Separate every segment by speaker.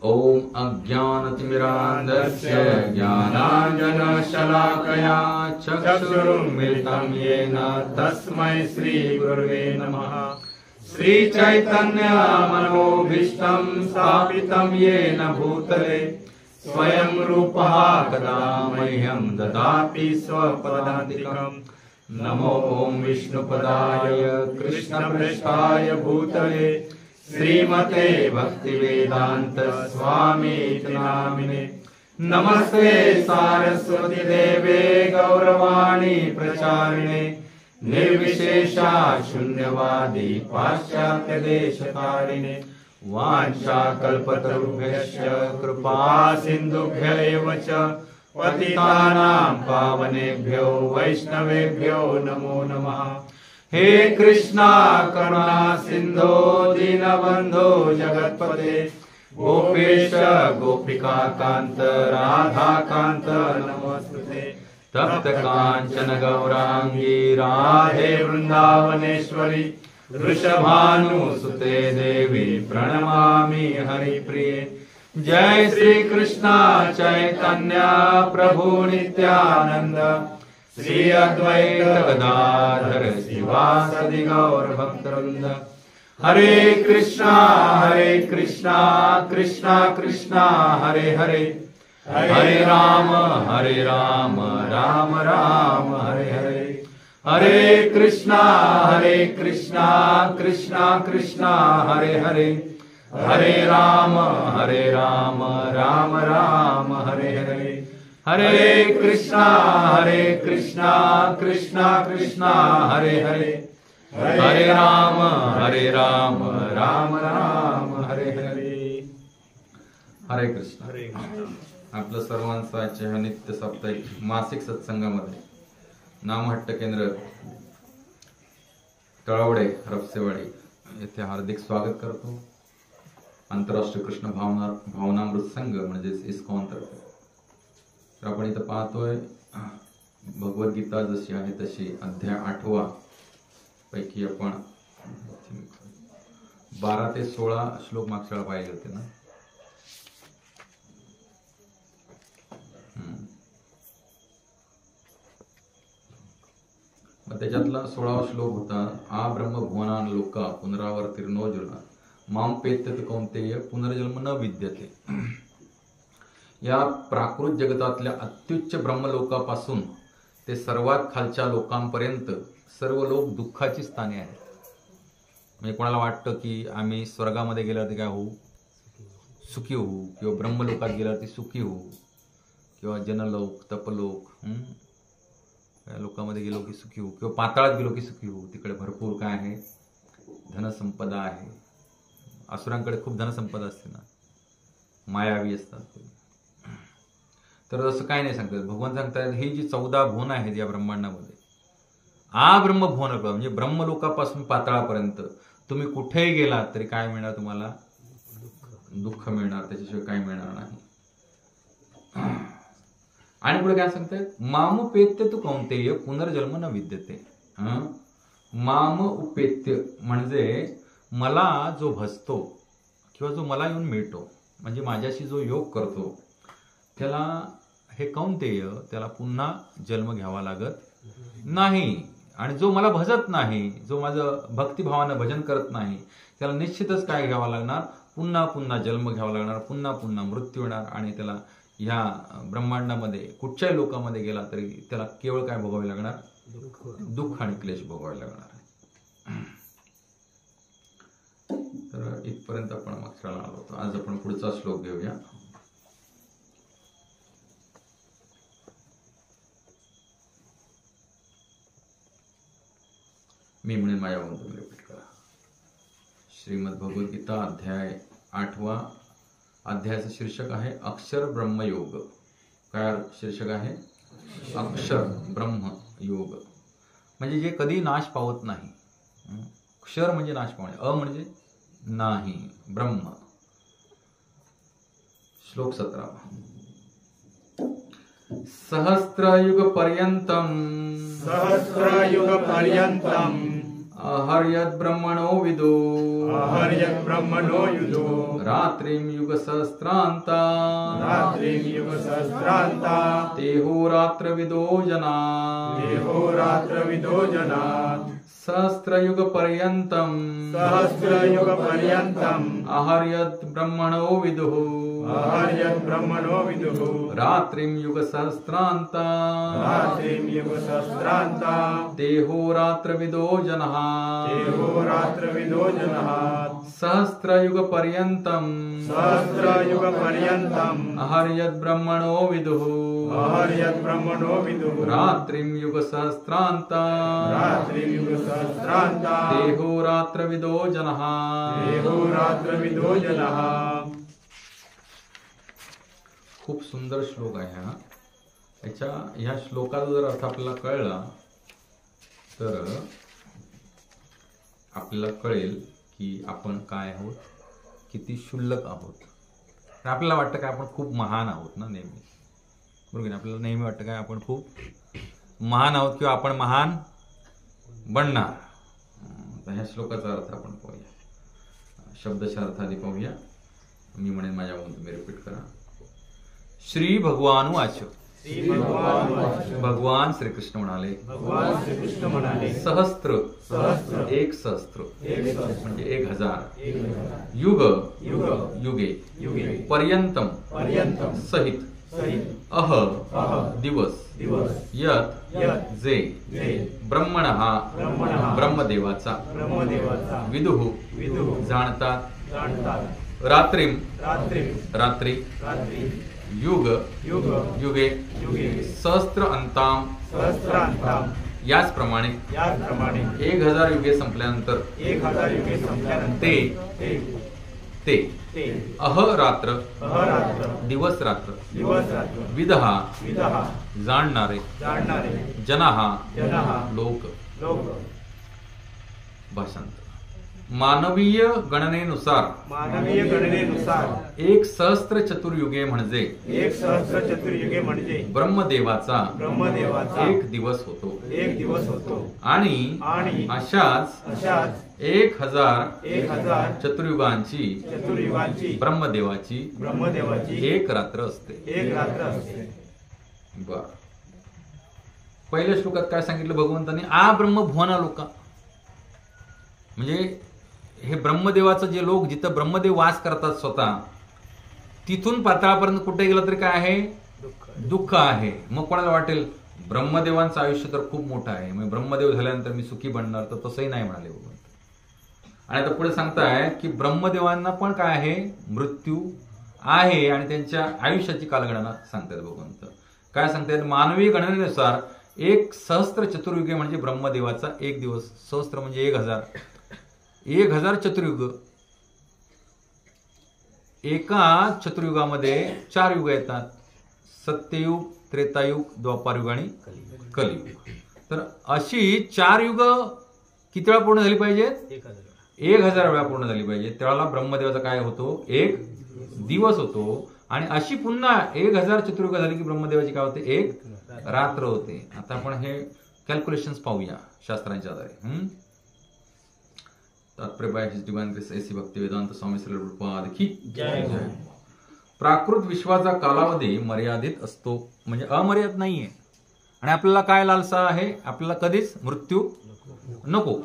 Speaker 1: ओम अज्ञानतिमिरान्धस्य ज्ञानाञ्जनशलाकया चक्षुरुन्मिलितं येन तस्मै श्रीगुरवे नमः। श्रीचैतन्यमनोभीष्टं स्थापितं येन भूतले स्वयं रूपः कदा मह्यं ददाति स्वपदान्तिकम्। नमो ओम विष्णुपदाय कृष्णप्रेष्ठाय भूतले श्रीमते भक्तिवेदांत स्वामीति नामिने। नमस्ते सारस्वती देवे गौरवाणी प्रचारिणे निर्विशेषा शून्यवादी पाश्चात्य देशकारिणे। वाञ्छाकल्पतरुभ्यश्च कृपा सिन्धुभ्यैव च पतितानां पावनेभ्यो वैष्णवेभ्यो नमो नमः। हे कृष्णा करुणा सिंधो दीनबंधो जगत्पते गोपेश गोपिका कांत राधा कांत नमोस्तुते। तप्त कांचन गौरांगी राधे वृंदावनेश्वरी वृषभानुसुते देवी प्रणमामि हरिप्रिये। जय श्री कृष्णा चैतन्य प्रभु नित्यानंद श्री अद्वैत गदाधर शिवासादि गौर भक्तवृंद। हरे कृष्णा कृष्णा कृष्णा हरे हरे हरे राम राम राम हरे हरे। हरे कृष्णा कृष्णा कृष्णा हरे हरे हरे राम राम राम हरे हरे। हरे कृष्णा कृष्णा कृष्णा हरे हरे हरे राम राम राम हरे हरे। हरे कृष्ण। आपलं सर्वांचं आजच्या ह्या नित्य साप्ताहिक मासिक सत्संगामध्ये नामहट्ट केंद्र तळवडे रपसेवाडी येथे हार्दिक स्वागत करतो। आंतरराष्ट्रीय कृष्ण भावनामृत संघ म्हणजेच इस्कॉन तर्फे तर आपण इथं पाहतोय भगवद्गीता जशी आहे तशी अध्याय 8 पैकी आपण 12 ते 16 श्लोक मागच्या वेळा पाहिले होते ना। मग त्याच्यातला 16वा श्लोक होता आ ब्रह्मभुवनान लोका पुनरावर्तिर्नोऽर्जुन माम पेत्यत कौन्तेय पुनर्जन्म न विद्यते। या प्राकृत जगतातल्या अत्युच्च ब्रह्मलोकापासून ते सर्वात खालच्या लोकांपर्यंत सर्व लोक दुःखाची स्थाने आहेत। म्हणजे कोणाला वाटतं की आम्ही स्वर्गामध्ये गेल्यावरती काय होऊ, सुखी होऊ, किंवा ब्रह्मलोकात गेल्यावरती सुखी होऊ, किंवा जनलोक तपलोक या लोकांमध्ये गेलो की सुखी होऊ, किंवा पाताळात गेलो की सुखी होऊ। तिकडे भरपूर काय आहे, धनसंपदा आहे। असुरांकडे खूप धनसंपदा असते ना, मायावी असतात। तर असं काय नाही सांगतात, भगवान सांगतात ही जी 14 भुवन आहेत या ब्रह्मांडामध्ये आ ब्रह्मभुवन म्हणजे ब्रह्मलोकापासून पाताळापर्यंत तुम्ही कुठेही गेलात तरी काय मिळणार, तुम्हाला दुःख मिळणार, त्याच्याशिवाय काय मिळणार नाही। आणि पुढे काय सांगतात माम उपेत्य तू कौन्तेय पुनर्जन्म न विद्यते। माम उपेत्य म्हणजे मला जो भजतो किंवा जो मला येऊन मिळतो, म्हणजे माझ्याशी जो योग करतो त्याला हे कौन्तेय त्याला पुन्हा जन्म घ्यावा लागत नाही। आणि जो मला भजत नाही, जो माझं भक्तिभावानं भजन करत नाही, त्याला निश्चितच काय घ्यावं लागणार, पुन्हा पुन्हा जन्म घ्यावा लागणार, पुन्हा पुन्हा मृत्यू येणार। आणि त्याला ह्या ब्रह्मांडामध्ये कुठच्याही लोकांमध्ये गेला तरी त्याला केवळ काय भोगावे लागणार, दुःख आणि क्लेश भोगावे लागणार। तर इथपर्यंत आपण मागच्या आलो होतो। आज आपण पुढचा श्लोक घेऊया। मी म्हणेन माझ्यावरून तुम्ही रिपीट करा। श्रीमद भगवद्गीता अध्याय 8 अध्यायाचं शीर्षक आहे अक्षर ब्रह्मयोग। काय शीर्षक आहे, अक्षर ब्रह्म योग म्हणजे जे कधी नाश पावत नाही। क्षर म्हणजे नाश पावणे, अ म्हणजे नाही, ब्रह्म। श्लोक 17 सहस्रयुग पर्यंतम
Speaker 2: सहस्रयुग पर्यंतम
Speaker 1: अहर्यद् ब्रह्मणो विदो
Speaker 2: आहर्यत् ब्रह्मणो युधो
Speaker 1: रात्रिं युगसहस्रान्ता
Speaker 2: रात्रिं युगसहस्रान्ता
Speaker 1: तेहोरात्रविदो जना
Speaker 2: देहोरात्रविदो जना
Speaker 1: सहस्रयुगपर्यन्तं
Speaker 2: सहस्रयुगपर्यन्तम्
Speaker 1: आहर्यत् ब्रह्मणो विदुः
Speaker 2: आहर्यत् ब्रह्मणो विदुः
Speaker 1: रात्रिं युगसहस्रान्ता
Speaker 2: रात्रिं युगसहस्रान्ता
Speaker 1: तेहोरात्रविदो जनः
Speaker 2: देहोरात्रविदो जनः
Speaker 1: सहस्रयुगपर्यन्तं
Speaker 2: सहस्रयुगपर्यन्तम्
Speaker 1: आहर्यत् ब्रह्मणो विदुः
Speaker 2: आहर्यत् ब्रह्मणो विदुः
Speaker 1: रात्रिं युगसहस्रान्ता
Speaker 2: रात्रिं युगसहस्रान्ता
Speaker 1: तेहोरात्रविदो जनः
Speaker 2: देहोरात्रविदो जनः।
Speaker 1: खूप सुंदर श्लोक आहे हा. ह्या श्लोकाचा जर अर्थ आपल्याला कळला तर आपल्याला कळेल की आपण काय आहोत, किती क्षुल्लक आहोत. आपल्याला वाटतं काय आपण खूप महान आहोत ना नेहमी, बरोबर. आपल्याला नेहमी वाटतं काय आपण खूप महान आहोत किंवा आपण महान बनणार. तर ह्या श्लोकाचा अर्थ आपण पाहूया, शब्दशः अर्थ आधी पाहूया. मी म्हणेन माझ्याकडून तुम्ही रिपीट करा. श्री भगवान वाच. भगवान श्रीकृष्ण म्हणाले,
Speaker 2: भगवान श्रीकृष्ण म्हणाले,
Speaker 1: सहस्त्र एक सहस्त्र म्हणजे 1000 युग युगे पर्यंतम सहित अह दिवस यत जे ब्रह्मणः ब्रह्मदेवाचा विदुः जाणतात रात्री युग युगे सहस्त्र अंताम याचप्रमाणे 1000 युगे संपल्यानंतर ते अहरात्र दिवस रात्र विदहा जाणणारे जनाः लोक. भाषांतर. मानवीय गणनेनुसार एक सहस्त्र चतुर्युगे म्हणजे ब्रह्मदेवाचा एक दिवस होतो आणि अशाच 1000 चतुर्युगांची ब्रह्मदेवाची एक रात्र असते. बर. पहिल्या श्लोकात काय सांगितलं भगवंतांनी? आ ब्रह्मभुवना लोका, म्हणजे हे ब्रह्मदेवाचं जे लोक जिथं ब्रह्मदेव वास करतात स्वतः, तिथून पाताळापर्यंत कुठे गेलं तरी काय आहे? दुःख आहे. मग कोणाला वाटेल ब्रह्मदेवांचं आयुष्य तर खूप मोठं आहे, मग ब्रह्मदेव झाल्यानंतर मी सुखी बनणार, तर तसंही नाही म्हणाले भगवंत. आणि आता पुढे सांगताय की ब्रह्मदेवांना पण काय आहे? मृत्यू आहे. आणि त्यांच्या आयुष्याची कालगणना सांगतायत भगवंत. काय सांगतायत? मानवी गणनेनुसार एक सहस्त्र चतुर्युगे म्हणजे ब्रह्मदेवाचा एक दिवस. सहस्त्र म्हणजे 1000 चतुर्युग. एका चतुर्युगामध्ये 4 युग येतात: सत्ययुग, त्रेतायुग, द्वापारयुग आणि कलियुग. तर अशी 4 युग किती वेळा पूर्ण झाली पाहिजेत? 1000 वेळा पूर्ण झाली पाहिजे. त्यावेळेला ब्रह्मदेवाचा काय होतो? एक दिवस होतो. आणि अशी पुन्हा 1000 चतुर्युग झाली की ब्रह्मदेवाची काय होते? एक रात्र होते. आता आपण हे कॅल्क्युलेशन्स पाहूया शास्त्रांच्या आधारे. तात्पर्य by his divine grace A C Bhakti Vedanta Swami Shri Prabhupada की जय. प्राकृत विश्वाचा कालावधी मर्यादित असतो, म्हणजे अमर्यादित नाहीये. आणि आपल्याला काय लालसा आहे? आपल्याला कधीच मृत्यू नको.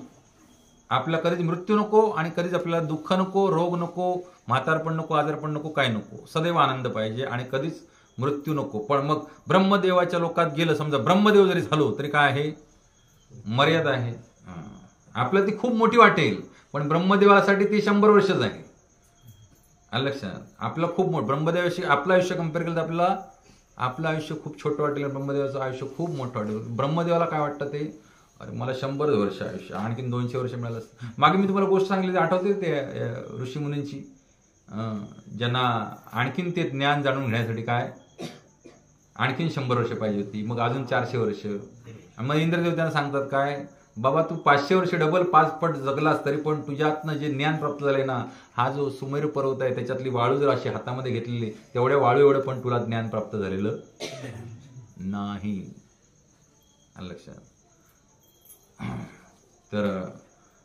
Speaker 1: आपल्याला कधीच मृत्यू नको आणि कधीच आपल्याला दुःख नको, रोग नको, म्हातारपण नको, आजारपण नको, काय नको. सदैव आनंद पाहिजे आणि कधीच मृत्यू नको. पण मग ब्रह्मदेवाच्या लोकात गेलं, समजा ब्रह्मदेव जरी झालो तरी काय आहे? मर्यादा आहे. आपल्याला ती खूप मोठी वाटेल, पण ब्रह्मदेवासाठी ती 100 वर्षच आहे. लक्षात. आपलं खूप मोठं ब्रह्मदेवाशी आपलं आयुष्य कम्पेअर केलं तर आपल्याला आपलं आयुष्य खूप छोटं वाटेल, ब्रह्मदेवाचं आयुष्य खूप मोठं वाटेल. ब्रह्मदेवाला काय वाटतं ते? अरे मला 100 वर्ष आयुष्य, आणखीन 200 वर्ष मिळालं असतं. मागे मी तुम्हाला गोष्ट सांगितली, आठवते ते ऋषीमुनींची, ज्यांना आणखीन ते ज्ञान जाणून घेण्यासाठी काय आणखीन 100 वर्ष पाहिजे होती, मग अजून 400 वर्ष. मग इंद्रदेव त्यांना सांगतात काय, बाबा तू 500 वर्ष डबल 5 पट जगलास तरी पण तुझ्यातनं जे ज्ञान प्राप्त झालंय ना, हा जो सुमेरू पर्वत आहे त्याच्यातली वाळू जर अशी हातामध्ये घेतलेली, तेवढ्या वाळू एवढं पण तुला ज्ञान प्राप्त झालेलं नाही. लक्षात. तर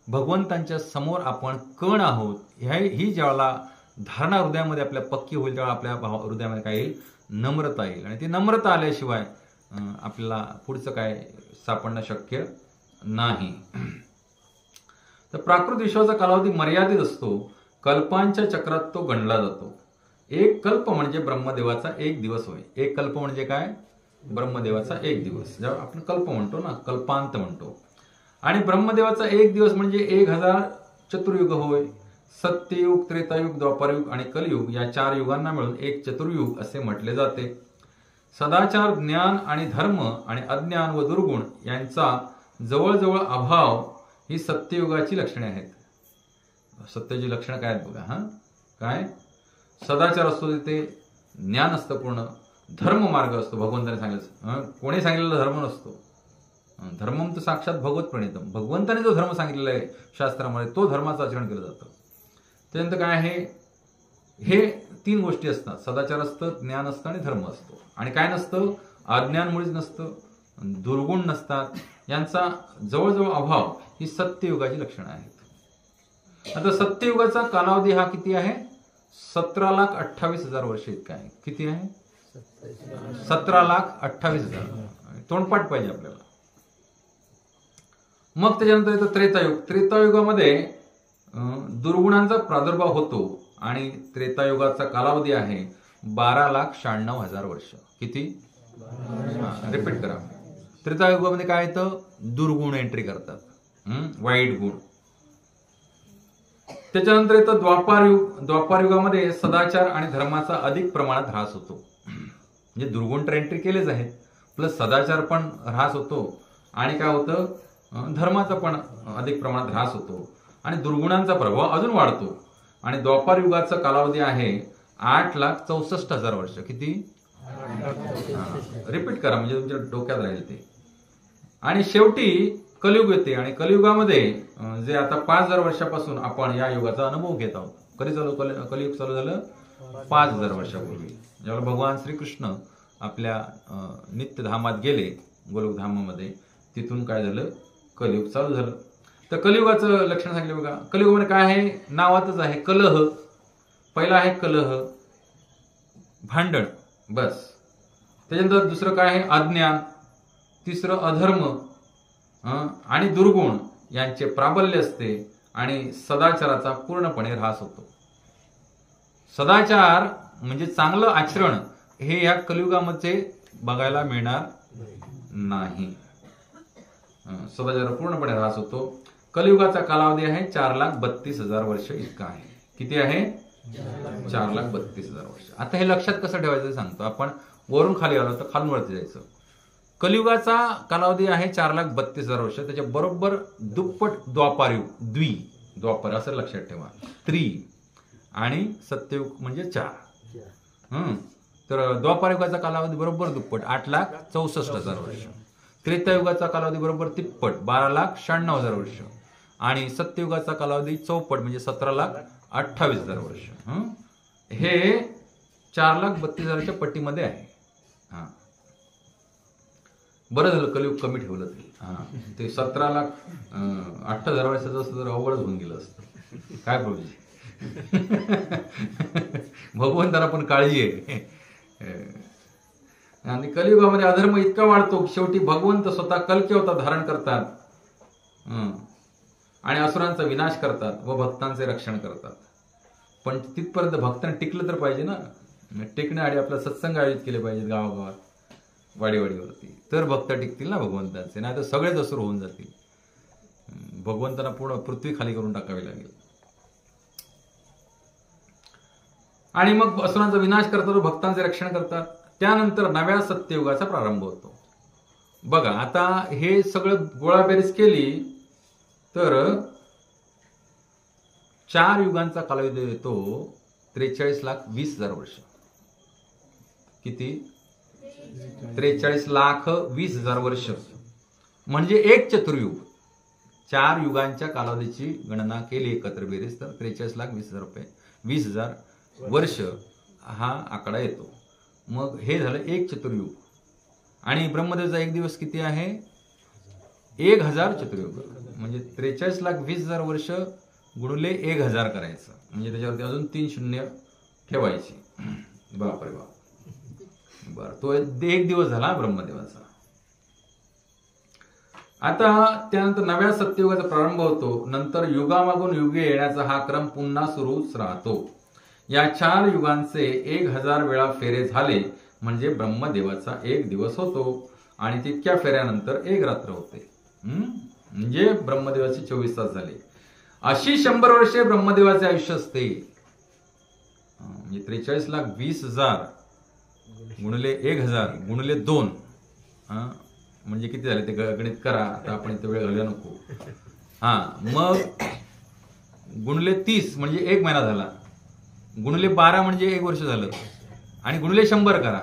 Speaker 1: भगवंतांच्या समोर आपण कण आहोत ही ज्यावेळेला धारणा हृदयामध्ये आपल्या पक्की होईल तेव्हा आपल्या हृदयामध्ये काय येईल, नम्रता येईल. आणि ती नम्रता आल्याशिवाय आपल्याला पुढचं काय सापडणं शक्य नाही. तर प्राकृत विश्वाचा कालावधी मर्यादित असतो. कल्पांच्या चक्रात तो गणला जातो. एक कल्प म्हणजे ब्रह्मदेवाचा एक दिवस होय. एक कल्प म्हणजे काय, ब्रह्मदेवाचा एक दिवस, जेव्हा आपण कल्प म्हणतो ना, कल्पांत म्हणतो. आणि ब्रह्मदेवाचा एक दिवस म्हणजे 1000 चतुर्युग होय. सत्ययुग, त्रेतायुग, द्वापरयुग आणि कलियुग या 4 युगांना मिळून एक चतुर्युग असे म्हटले जाते. सदाचार, ज्ञान आणि धर्म आणि अज्ञान व दुर्गुण यांचा जवळजवळ अभाव ही सत्ययुगाची लक्षणे आहेत. सत्याची लक्षणं काय आहेत बघा. काय, सदाचार असतो तिथे, ज्ञान असतं पूर्ण, धर्म मार्ग असतो. भगवंताने सांगितलं, कोणी सांगितलेला धर्म नसतो. धर्मम तर साक्षात भगवत प्रणितम. भगवंताने जो धर्म सांगितलेला आहे शास्त्रामध्ये तो धर्माचं आचरण केलं जातं. त्यानंतर काय आहे, हे 3 गोष्टी असतात. सदाचार असतं, ज्ञान असतं आणि धर्म असतो. आणि काय नसतं, अज्ञान मुळीच नसतं, दुर्गुण नसतात. यांचा जवळजवळ अभाव ही सत्ययुगाची लक्षणं आहेत. आता सत्ययुगाचा कालावधी हा किती आहे, 17,28,000 वर्ष इतका आहे. किती आहे, 17,28,000. तोंडपाठ पाहिजे आपल्याला. मग त्याच्यानंतर येतं त्रेतायुग. त्रेतायुगामध्ये दुर्गुणांचा प्रादुर्भाव होतो आणि त्रेतायुगाचा कालावधी आहे 12,96,000 वर्ष. किती, रिपीट करा. त्रेतायुगामध्ये काय येतं, दुर्गुण एंट्री करतात, वाईट गुण. त्याच्यानंतर येतं द्वापारयुग. द्वापारयुगामध्ये सदाचार आणि धर्माचा अधिक प्रमाणात ह्रास होतो. म्हणजे दुर्गुण तर एंट्री केलेच आहेत, प्लस सदाचार पण ह्रास होतो आणि काय होतं, धर्माचा पण अधिक प्रमाणात ह्रास होतो आणि दुर्गुणांचा प्रभाव अजून वाढतो. आणि द्वापार युगाचा कालावधी आहे 8,64,000 वर्ष. किती, रिपीट करा म्हणजे तुमच्या डोक्यात राहील ते. आणि शेवटी कलियुग येते. आणि कलियुगामध्ये जे आता 5,000 वर्षापासून आपण या युगाचा अनुभव घेत आहोत. कधी कलियुग चालू झालं, 5,000 वर्षापूर्वी, ज्यावेळेला भगवान श्रीकृष्ण आपल्या नित्यधामात गेले, गोलोकधामामध्ये. तिथून काय झालं, कलियुग चालू झालं. तर कलियुगाचं लक्षण सांगितलं बघा. कलियुगामध्ये काय आहे, नावातच आहे कलह. पहिला आहे कलह, भांडण, बस. त्याच्यानंतर दुसरं काय आहे, अज्ञान. तिसरं अधर्म आणि दुर्गुण यांचे प्राबल्य असते आणि सदाचाराचा पूर्णपणे ह्रास होतो. सदाचार म्हणजे चांगलं आचरण हे या कलियुगामध्ये बघायला मिळणार नाही. सदाचार पूर्णपणे ह्रास होतो. कलियुगाचा कालावधी आहे 4,32,000 वर्ष इतका आहे. किती आहे, 4,32,000 वर्ष. आता हे लक्षात कसं ठेवायचं सांगतो. आपण वरून खाली आलो तर खालून वरती जायचं. कलियुगाचा कालावधी आहे 4,32,000 वर्ष. त्याच्या बरोबर दुप्पट द्वापारयुग, द्वापर असं लक्षात ठेवा. आणि सत्ययुग म्हणजे 4. तर द्वापारयुगाचा कालावधी बरोबर दुप्पट 8,64,000 वर्ष. त्रेतायुगाचा कालावधी बरोबर तिप्पट 12,96,000 वर्ष. आणि सत्ययुगाचा कालावधी चौपट म्हणजे 17,28,000 वर्ष. हे 4,32,000च्या पट्टीमध्ये आहे. बरं झालं कलियुग कमी ठेवलं ते 17,08,000 वर्षाचं असतं तर अवघडच होऊन गेलं असतं. काय प्रभूजी, भगवंताला पण काळजी आहे. आणि कलियुगामध्ये अधर्म इतका वाढतो शेवटी भगवंत स्वतः कल्की अवतार धारण करतात आणि असुरांचा विनाश करतात व भक्तांचे रक्षण करतात. पण तिथपर्यंत भक्तांना टिकलं तर पाहिजे ना. टिकण्यासाठी आपला सत्संग आयोजित केले पाहिजेत गावागावात, वाडीवाडीवरती, तर भक्त टिकतील ना भगवंतांचे. नाही तर सगळेच असुर होऊन जातील. भगवंतांना पूर्ण पृथ्वी खाली करून टाकावी लागेल. आणि मग असुरांचा विनाश करतात व भक्तांचे रक्षण करतात. त्यानंतर नव्या सत्ययुगाचा प्रारंभ होतो. बघा आता हे सगळं गोळाबेरीज केली तर 4 युगांचा कालावधी येतो 43,20,000 वर्ष. किती, 43,20,000 वर्ष म्हणजे एक चतुर्युग. 4 युगांच्या कालावधीची गणना केली एकत्र बेरीज तर 43,20,000 वर्ष हा आकडा येतो. मग हे झालं एक चतुर्युग. आणि ब्रह्मदेवचा एक दिवस किती आहे, 1,000 चतुर्युग. म्हणजे 43,20,000 वर्ष गुणिले 1,000 करायचं, म्हणजे त्याच्यावरती अजून 3 शून्य ठेवायची. बापरे बाप. बरं, तो 1 दिवस झाला ब्रह्मदेवाचा. आता त्यानंतर नव्या सत्ययुगाचा प्रारंभ होतो. नंतर युगामागून युगे येण्याचा हा क्रम पुन्हा सुरूच राहतो. या 4 युगांचे 1,000 वेळा फेरे झाले म्हणजे ब्रह्मदेवाचा 1 दिवस होतो आणि तितक्या फेऱ्यानंतर 1 रात्र होते. म्हणजे ब्रह्मदेवाचे 24 तास झाले. अशी 100 वर्षे ब्रह्मदेवाचे आयुष्य असते. म्हणजे 43,20,000 गुणिले 1,000 गुणिले 2 म्हणजे किती झाले ते गणित करा. आता आपण इथे वेळ घालूया नको. मग गुणिले 30 म्हणजे 1 महिना झाला. गुणिले 12 म्हणजे 1 वर्ष झालं. आणि गुणिले 100 करा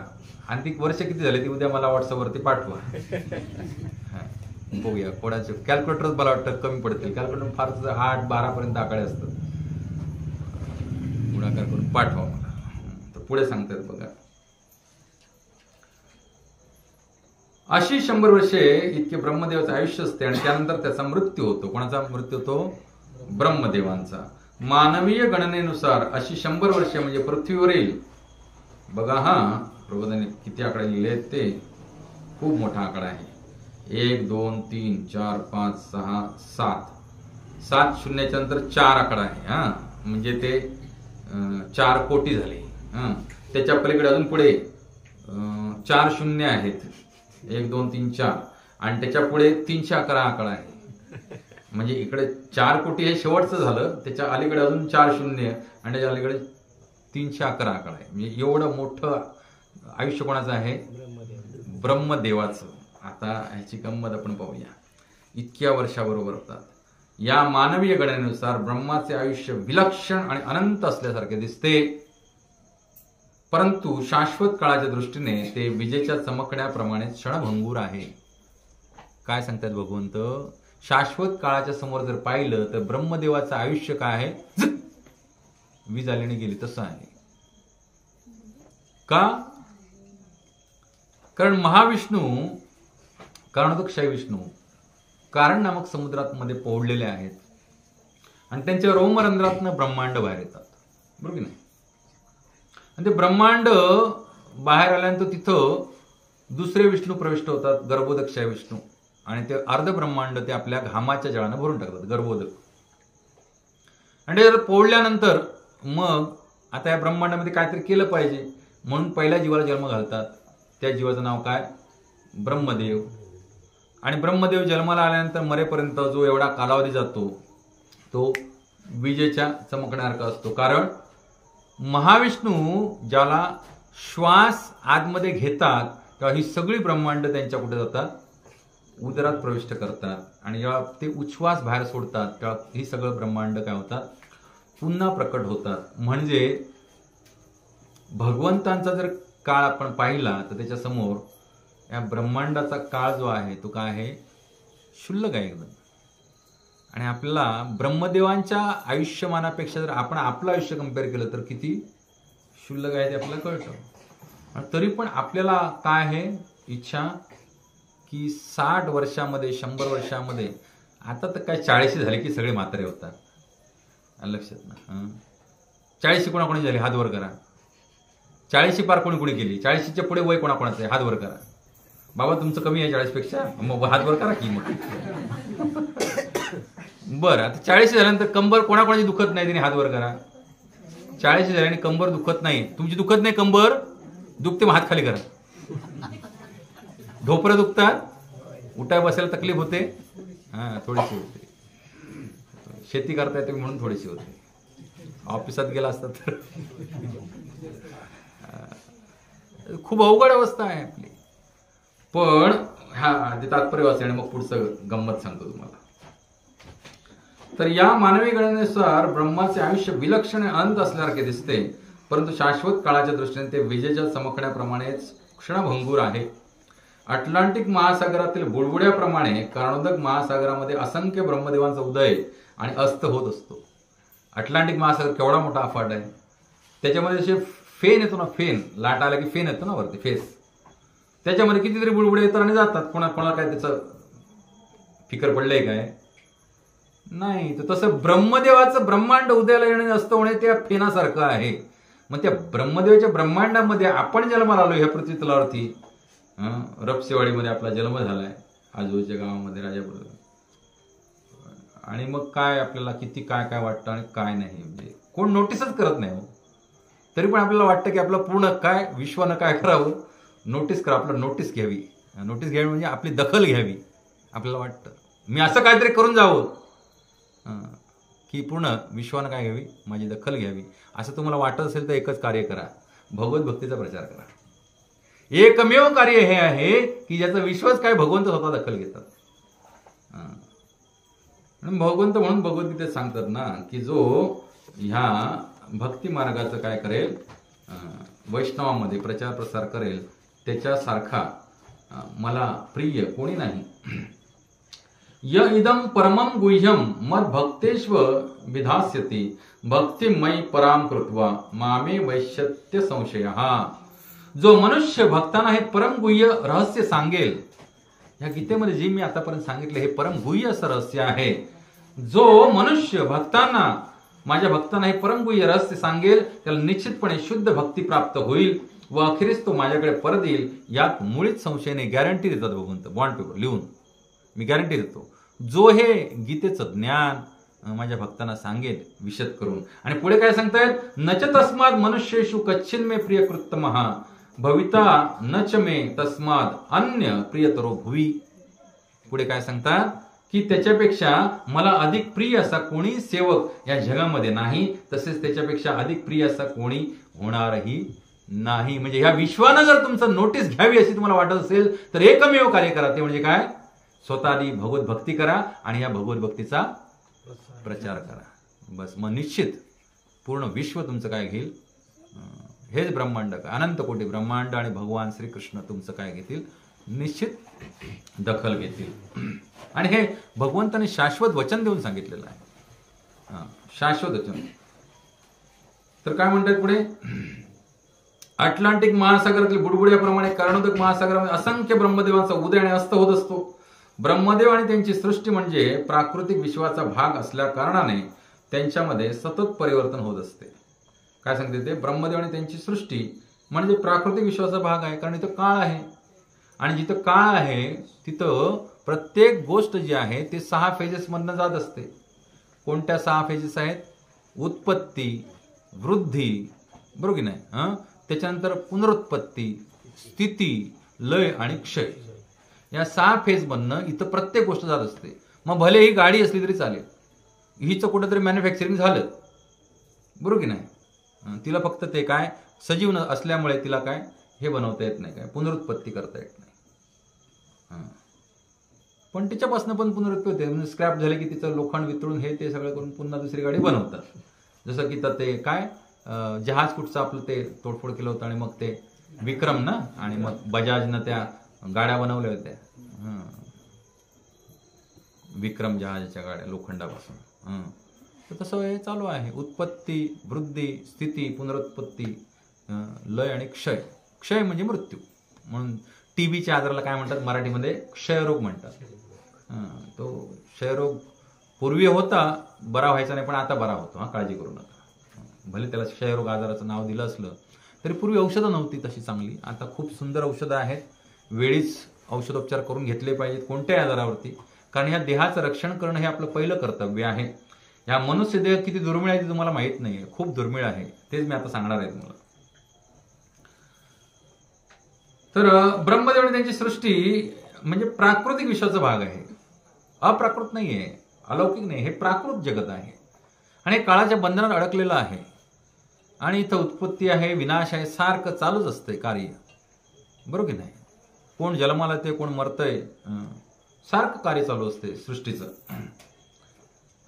Speaker 1: आणि ती वर्ष किती झाले ती उद्या मला व्हॉट्सअपवरती पाठवा. बघूया कोणाचे कॅल्क्युलेटर मला वाटतं कमी पडतील. कॅल्क्युलेटर फार 8-12 पर्यंत आकडे असतात. गुणाकार करून पाठवा मला. तर पुढे सांगतात बघा. अशी 100 वर्षे इतके ब्रह्मदेवाचं आयुष्य असते आणि त्यानंतर त्याचा मृत्यू होतो. कोणाचा मृत्यू होतो? ब्रह्मदेवांचा. मानवीय गणनेनुसार अशी 100 वर्षे म्हणजे पृथ्वीवरील बघा प्रबोधाने किती आकडे लिहिले आहेत ते खूप मोठा आकडा आहे. 1 2 3 4 5 6 7 शून्याच्या नंतर 4 आकडा आहे. म्हणजे ते 4 कोटी झाले. त्याच्या पलीकडे अजून पुढे 4 शून्य आहेत. 1 2 3 4 आणि त्याच्या पुढे 311 आकडा आहे. म्हणजे इकडे 4 कोटी हे शेवटचं झालं. त्याच्या अलीकडे अजून 4 शून्य आणि त्याच्या अलीकडे 311 आकडा आहे. म्हणजे एवढं मोठं आयुष्य कोणाचं आहे? ब्रह्मदेवाचं. आता ह्याची गंमत आपण पाहूया. इतक्या वर्षाबरोबर होतात. या मानवीय गणनेनुसार ब्रह्माचे आयुष्य विलक्षण आणि अनंत असल्यासारखे दिसते, परंतु शाश्वत काळाच्या दृष्टीने ते विजेच्या चमकण्याप्रमाणे क्षणभंगूर आहे. काय सांगतात भगवंत? शाश्वत काळाच्या समोर जर पाहिलं तर ब्रह्मदेवाचं आयुष्य काय आहे? वीज आल्याने गेली तसं आहे. का? कारण महाविष्णू कारणोदक क्षय विष्णू कारण नामक समुद्रात मध्ये पोहडलेले आहेत आणि त्यांच्या रोमरंध्रातनं ब्रह्मांड बाहेर येतात. बरोबर की नाही? आणि ते ब्रह्मांड बाहेर आल्यानंतर तिथं दुसरे विष्णू प्रविष्ट होतात, गर्भोदक क्षय विष्णू, आणि ते अर्ध ब्रह्मांड ते आपल्या घामाच्या जळानं भरून टाकतात, गर्भोदक. आणि ते पोळल्यानंतर मग आता या ब्रह्मांडामध्ये काहीतरी केलं पाहिजे म्हणून पहिल्या जीवाला जन्म घालतात. त्या जीवाचं नाव काय? ब्रह्मदेव. आणि ब्रह्मदेव जन्माला आल्यानंतर मरेपर्यंत जो एवढा कालावधी जातो तो विजेच्या चमकण्यासारखा असतो. कारण महाविष्णू ज्याला श्वास आतमध्ये घेतात तेव्हा ही सगळी ब्रह्मांड त्यांच्या कुठे जातात? उदरात प्रविष्ट करतात. आणि जेव्हा ते उच्छ्वास बाहेर सोडतात तेव्हा ही सगळं ब्रह्मांड काय होतात? पुन्हा प्रकट होतात. म्हणजे भगवंतांचा जर काळ आपण पाहिला तर त्याच्या समोर या ब्रह्मांडाचा काळ जो आहे तो काय आहे? क्षुल्लक आहे एकदम. आणि आपल्याला ब्रह्मदेवांच्या आयुष्यमानापेक्षा जर आपण आपलं आयुष्य कम्पेअर केलं तर किती क्षुल्लक आहे ते आपल्याला कळतं. आणि तरी पण आपल्याला काय आहे इच्छा की 60 वर्षामध्ये 100 वर्षामध्ये, आता तर काय 40 झाले की सगळे म्हातारे होतात. लक्षात ना? 40 कोणाकोणी झाले? हात वर करा. 40 पार कोणी कोणी केली? 40च्या पुढे वय कोणाकोणाचं आहे? हात वर करा. बाबा तुमचं कमी आहे 40 पेक्षा, मग हात वर करा की मग. बरं, आता 40 झाल्यानंतर कंबर कोणाकोणाची दुखत नाही त्याने हात वर करा. 40 झाल्याने कंबर दुखत नाही, तुमची दुखत नाही, कंबर दुखते, मग हात खाली करा. ढोपरं दुखतात, उठाय बसायला तकलीफ होते, थोडीशी होते. शेती करता येते म्हणून थोडीशी होते. ऑफिसात गेला असता तर खूप अवघड अवस्था आहे आपली. पण ते तात्पर्य वाचणे मग पुढचं गंमत सांगतो तुम्हाला. तर या मानवी गणनेनुसार ब्रह्माचे आयुष्य विलक्षण अनंत असल्यासारखे दिसते, परंतु शाश्वत काळाच्या दृष्टीने ते विजेच्या चमकण्याप्रमाणेच क्षणभंगूर आहे. अटलांटिक महासागरातील बुडबुड्याप्रमाणे कारणोदक महासागरामध्ये असंख्य ब्रह्मदेवांचा उदय आणि अस्त होत असतो. अटलांटिक महासागर केवढा मोठा अफाट आहे. त्याच्यामध्ये जसे फेन येतो ना, फेन लाट आला की फेन येतो ना वरती, फेस, त्याच्यामध्ये कितीतरी बुडबुडे येतात आणि जातात. कोणाला काय त्याचं फिकर पडलंय काय? नाही. तर तसं ब्रह्मदेवाचं ब्रह्मांड उदयाला येणे असतं म्हणे त्या फेनासारखं आहे. मग त्या ब्रह्मदेवाच्या ब्रह्मांडामध्ये आपण जन्माला आलो ह्या पृथ्वी तलावरती. रपसेवाडीमध्ये आपला जन्म झालाय, आजूबाजूच्या गावामध्ये राजापूर. आणि मग काय आपल्याला किती काय काय वाटतं आणि काय नाही, म्हणजे कोण नोटीसच करत नाही. तरी पण आपल्याला वाटतं की आपलं पूर्ण काय विश्वानं काय करावं, नोटीस करा, आपलं नोटीस घ्यावी. नोटीस घ्यावी म्हणजे आपली दखल घ्यावी. आपल्याला वाटतं मी असं काहीतरी करून जावं की पूर्ण विश्वानं काय घ्यावी, माझी दखल घ्यावी. असं तुम्हाला वाटत असेल तर एकच कार्य करा, भगवत भक्तीचा प्रचार करा. एकमेव कार्य हे आहे की ज्याचा विश्वास काय भगवंत स्वतः दखल घेतात. भगवंत म्हणून भगवद्गीतेत सांगतात ना की जो ह्या भक्ती मार्गाचं काय करेल, वैष्णवामध्ये प्रचार प्रसार करेल, त्याच्यासारखा मला प्रिय कोणी नाही. य इदम परमं गुह्यम मद भक्तेष्व विधास्यति भक्तिमयी पराम कृत्वा मामे वैश्यत्य संशयः. जो मनुष्य भक्तांना हे परम गुह्य रहस्य सांगेल, या गीतेमध्ये जे मी आतापर्यंत सांगितले हे परम गुह्य असं रहस्य आहे. जो मनुष्य भक्तांना, माझ्या भक्तांना हे परम गुह्य रहस्य सांगेल त्याला निश्चितपणे शुद्ध भक्ती प्राप्त होईल व अखेरीस तो माझ्याकडे परत येईल. यात मुळीच संशयाने गॅरंटी देतात भगवंत, बॉन्ड पेपर लिहून मी गॅरंटी देतो. जो हे गीतेचं ज्ञान माझ्या भक्तांना सांगेल विशद करून. आणि पुढे काय सांगतायत, नच तस्माद मनुष्येषु कच्छिन मे प्रियकृत्तमः भविता नच मे तस्माद अन्य प्रियतरो भुवी. पुढे काय सांगतात की त्याच्यापेक्षा मला अधिक प्रिय असा कोणी सेवक या जगामध्ये नाही, तसेच त्याच्यापेक्षा अधिक प्रिय असा कोणी होणारही नाही. म्हणजे ह्या विश्वानं जर तुमचं नोटीस घ्यावी अशी तुम्हाला वाटत असेल तर एकमेव कार्य करा, ते म्हणजे काय, स्वतः आधी भगवत भक्ती करा आणि या भगवत भक्तीचा प्रचार करा. बस मग निश्चित पूर्ण विश्व तुमचं काय घेईल, हेच ब्रह्मांड, अनंत कोटी ब्रह्मांड आणि भगवान श्रीकृष्ण तुमचं काय घेतील, निश्चित दखल घेतील. आणि हे भगवंताने शाश्वत वचन देऊन सांगितलेलं आहे, शाश्वत वचन. तर काय म्हणतात पुढे, अटलांटिक महासागरातील बुडबुड्याप्रमाणे कर्णोदक महासागरामध्ये असंख्य ब्रह्मदेवांचा उदय आणि अस्त होत असतो. ब्रह्मदेव आणि त्यांची सृष्टी म्हणजे प्राकृतिक विश्वाचा भाग असल्या कारणाने त्यांच्यामध्ये सतत परिवर्तन होत असते. काय सांगते ते, ब्रह्मदेव आणि त्यांची सृष्टी म्हणजे प्राकृतिक विश्वाचा भाग आहे, कारण इथं काळ आहे. आणि जिथं काळ आहे तिथं प्रत्येक गोष्ट जी आहे ते 6 फेजेस मधनं जात असते. कोणत्या 6 फेजेस आहेत, उत्पत्ती, वृद्धी, बरोबर की नाही, त्याच्यानंतर पुनरुत्पत्ती, स्थिती, लय आणि क्षय. या 6 फेज मधनं इथं प्रत्येक गोष्ट जात असते. मग भले ही गाडी असली तरी चालेल, हिचं कुठंतरी मॅन्युफॅक्चरिंग झालं, बरोबर की नाही, तिला फक्त ते काय सजीव असल्यामुळे तिला काय हे बनवता येत नाही, काय पुनरुत्पत्ती करता येत नाही. पण तिच्यापासून पण पुनरुत्पत्ती होते. स्क्रॅप झाले की तिचं लोखंड वितळून हे ते सगळं करून पुन्हा दुसरी गाडी बनवतात. जसं की तर ते काय जहाज कुठचं आपलं ते तोडफोड केलं होतं आणि मग ते विक्रम ना, आणि मग बजाजनं त्या गाड्या बनवल्या होत्या, विक्रम जहाजाच्या गाड्या लोखंडापासून. तर तसं हे चालू आहे, उत्पत्ती, वृद्धी, स्थिती, पुनरुत्पत्ती, लय आणि क्षय. क्षय म्हणजे मृत्यू. म्हणून टीबीच्या आजाराला काय म्हणतात मराठीमध्ये, क्षयरोग म्हणतात. तो क्षयरोग पूर्वी होता, बरा व्हायचा नाही, पण आता बरा होतो. काळजी करू नका. भले त्याला क्षयरोग आजाराचं नाव दिलं असलं तरी पूर्वी औषधं नव्हती तशी चांगली. आता खूप सुंदर औषधं आहेत. वेळीच औषधोपचार करून घेतले पाहिजेत कोणत्याही आजारावरती, कारण ह्या देहाचं रक्षण करणं हे आपलं पहिलं कर्तव्य आहे. या मनुष्य देह किती दुर्मिळ आहे ते तुम्हाला माहित नाहीये, खूप दुर्मिळ आहे. तेच मी आता सांगणार आहे तुम्हाला. तर ब्रह्मदेव आणि त्यांची सृष्टी म्हणजे प्राकृतिक विश्वाचा भाग आहे, अप्राकृत नाहीये, अलौकिक नाही. हे प्राकृत जगत आहे आणि काळाच्या बंधनात अडकलेलं आहे. आणि इथं उत्पत्ती आहे, विनाश आहे, सारखं चालूच असतंय कार्य, बरोबर की नाही. कोण जन्माला येते, कोण मरतंय, सारखं कार्य चालू असते सृष्टीचं.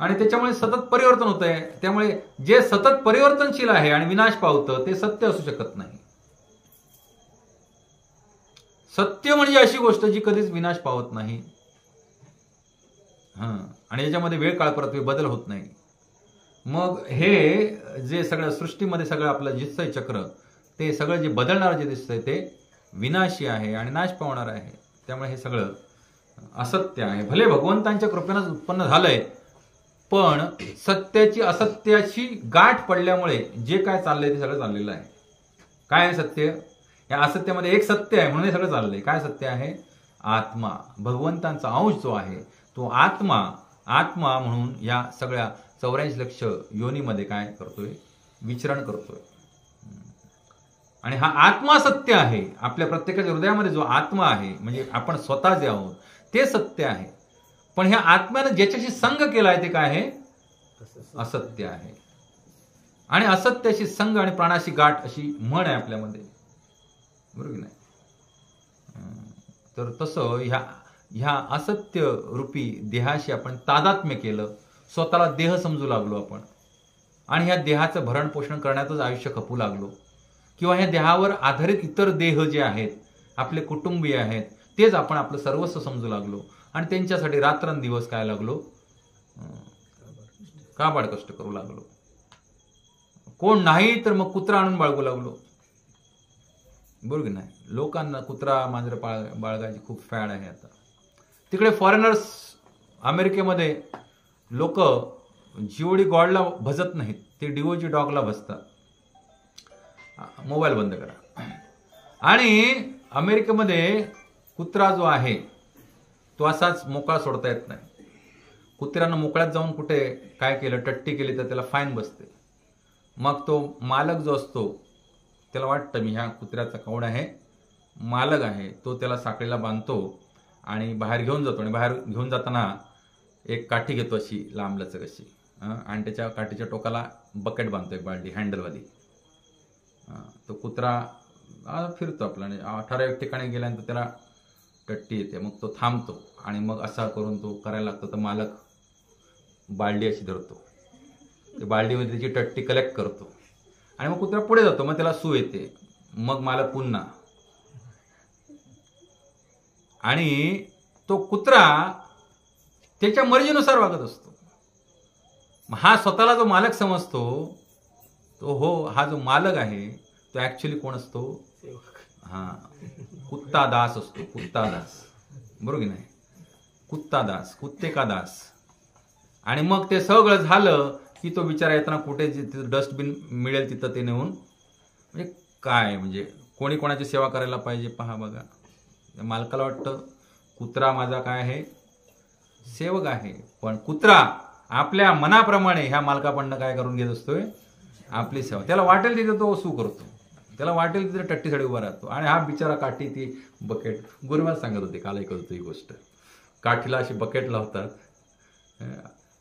Speaker 1: आणि त्याच्यामुळे सतत परिवर्तन होत आहे. त्यामुळे जे सतत परिवर्तनशील आहे आणि विनाश पावतं ते सत्य असू शकत नाही. सत्य म्हणजे अशी गोष्ट जी कधीच विनाश पावत नाही, आणि याच्यामध्ये वेळ काळ परत बदल होत नाही. मग हे जे सगळं सृष्टीमध्ये सगळं आपलं दिसतंय चक्र, ते सगळं जे बदलणारं जे दिसतंय ते विनाशी आहे आणि नाश पावणार आहे. त्यामुळे हे सगळं असत्य आहे. भले भगवंतांच्या कृपेनं उत्पन्न झालंय, पण सत्याची असत्याची गाठ पडल्यामुळे जे काय चाललंय ते सगळं चाललेलं आहे. काय आहे सत्य? या असत्यामध्ये एक सत्य आहे म्हणून हे सगळं चाललंय. काय सत्य आहे? आत्मा, भगवंतांचा अंश जो आहे तो आत्मा म्हणून या सगळ्या 84 लक्ष योनीमध्ये काय करतोय? विचरण करतोय. आणि हा आत्मा सत्य आहे. आपल्या प्रत्येकाच्या हृदयामध्ये जो आत्मा आहे म्हणजे आपण स्वतः जे आहोत ते सत्य आहे. पण ह्या आत्म्यानं ज्याच्याशी संग केलाय ते काय आहे? असत्य आहे. आणि असत्याशी संग आणि प्राणाशी गाठ अशी म्हण आहे आपल्यामध्ये, बरोबर की नाही? तर तसं ह्या असत्य रूपी देहाशी आपण तादात्म्य केलं, स्वतःला देह समजू लागलो आपण, आणि ह्या देहाचं भरण पोषण करण्यातच आयुष्य खपू लागलो, किंवा ह्या देहावर आधारित इतर देह जे आहेत, आपले कुटुंबीय आहेत, तेच आपण आपलं सर्वस्व समजू लागलो आणि त्यांच्यासाठी रात्रंदिवस काय लागलो? काबाड कष्ट करू लागलो. कोण नाही तर मग कुत्रा आणून बाळगू लागलो, बरोबर की नाही? लोकांना कुत्रा मांजर बाळगायची खूप फॅड आहे आता. तिकडे फॉरेनर्स अमेरिकेमध्ये लोक जीओडी गॉडला भजत नाहीत, ते डीओजी डॉगला भजतात. मोबाईल बंद करा. आणि अमेरिकेमध्ये कुत्रा जो आहे तो असाच मोकळा सोडता येत नाही. कुत्र्यानं मोकळ्यात जाऊन कुठे काय केलं, टट्टी केली तर त्याला फाईन बसते. मग तो मालक जो असतो त्याला वाटतं मी ह्या कुत्र्याचा कौड आहे, मालक आहे, तो त्याला साखळीला बांधतो आणि बाहेर घेऊन जातो. आणि बाहेर घेऊन जाताना एक काठी घेतो अशी लांबलचक अशी, आणि त्याच्या काठीच्या टोकाला बकेट बांधतो, एक बालडी हँडलवाली. तो कुत्रा फिरतो आपला, आणि ठराविक ठिकाणी गेल्यानंतर त्याला टट्टी येते, मग तो थांबतो आणि मग असा करून तो करायला लागतो. तर मालक बालडी अशी धरतो, ते बालडीमध्ये त्याची टट्टी कलेक्ट करतो आणि मग कुत्रा पुढे जातो, मग त्याला सू येते, मग मालक पुन्हा. आणि तो कुत्रा त्याच्या मर्जीनुसार वागत असतो. हा स्वतःला जो मालक समजतो तो हा जो मालक आहे तो ऍक्च्युली कोण असतो? कुत्ता दास असतो, कुत्ता दास, बरोबर की नाही? कुत्ता दास, कुत्ते का दास. आणि मग ते सगळं झालं की तो विचार येताना कुठे डस्टबिन मिळेल तिथं ते नेऊन, म्हणजे काय, म्हणजे कोणी कोणाची सेवा करायला पाहिजे पहा बघा. मालकाला वाटतं कुत्रा माझा काय आहे? सेवक आहे. पण कुत्रा आपल्या मनाप्रमाणे ह्या मालकापणनं काय करून घेत असतोय? आपली सेवा. त्याला वाटेल तिथे तो सू करतो, त्याला वाटेल तिथे टट्टीसाठी उभा राहतो. आणि हा बिचारा काठी ती बकेट, गुरुवार सांगत होते काल ऐकत होतो ही गोष्ट, काठीला अशी बकेट लावतात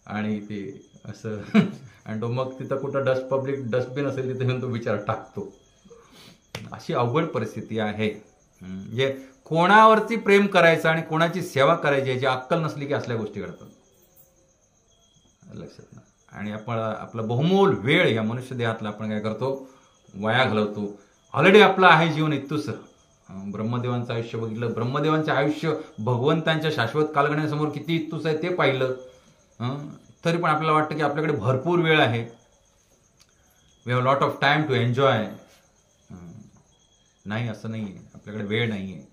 Speaker 1: आणि ते असं आणि तो मग तिथं कुठं पब्लिक डस्टबिन असेल तिथे घेऊन तो बिचारा टाकतो. अशी अवघड परिस्थिती आहे. म्हणजे कोणावरती प्रेम करायचं आणि कोणाची सेवा करायची याची अक्कल नसली की असल्या गोष्टी घडतात, लक्षात ना. आणि आपण आपला बहुमोल वेळ या मनुष्य देहातला आपण काय करतो? वाया घालवतो. ऑलरेडी आपलं आहे जीवन इतुस. ब्रह्मदेवांचं आयुष्य बघितलं, ब्रह्मदेवांचं आयुष्य भगवंतांच्या शाश्वत कालगणनेसमोर किती इतुस आहे ते पाहिलं. तरी पण आपल्याला वाटतं की आपल्याकडे भरपूर वेळ आहे, we have lot of time to enjoy. नाही, असं नाही आहे, आपल्याकडे वेळ नाही आहे.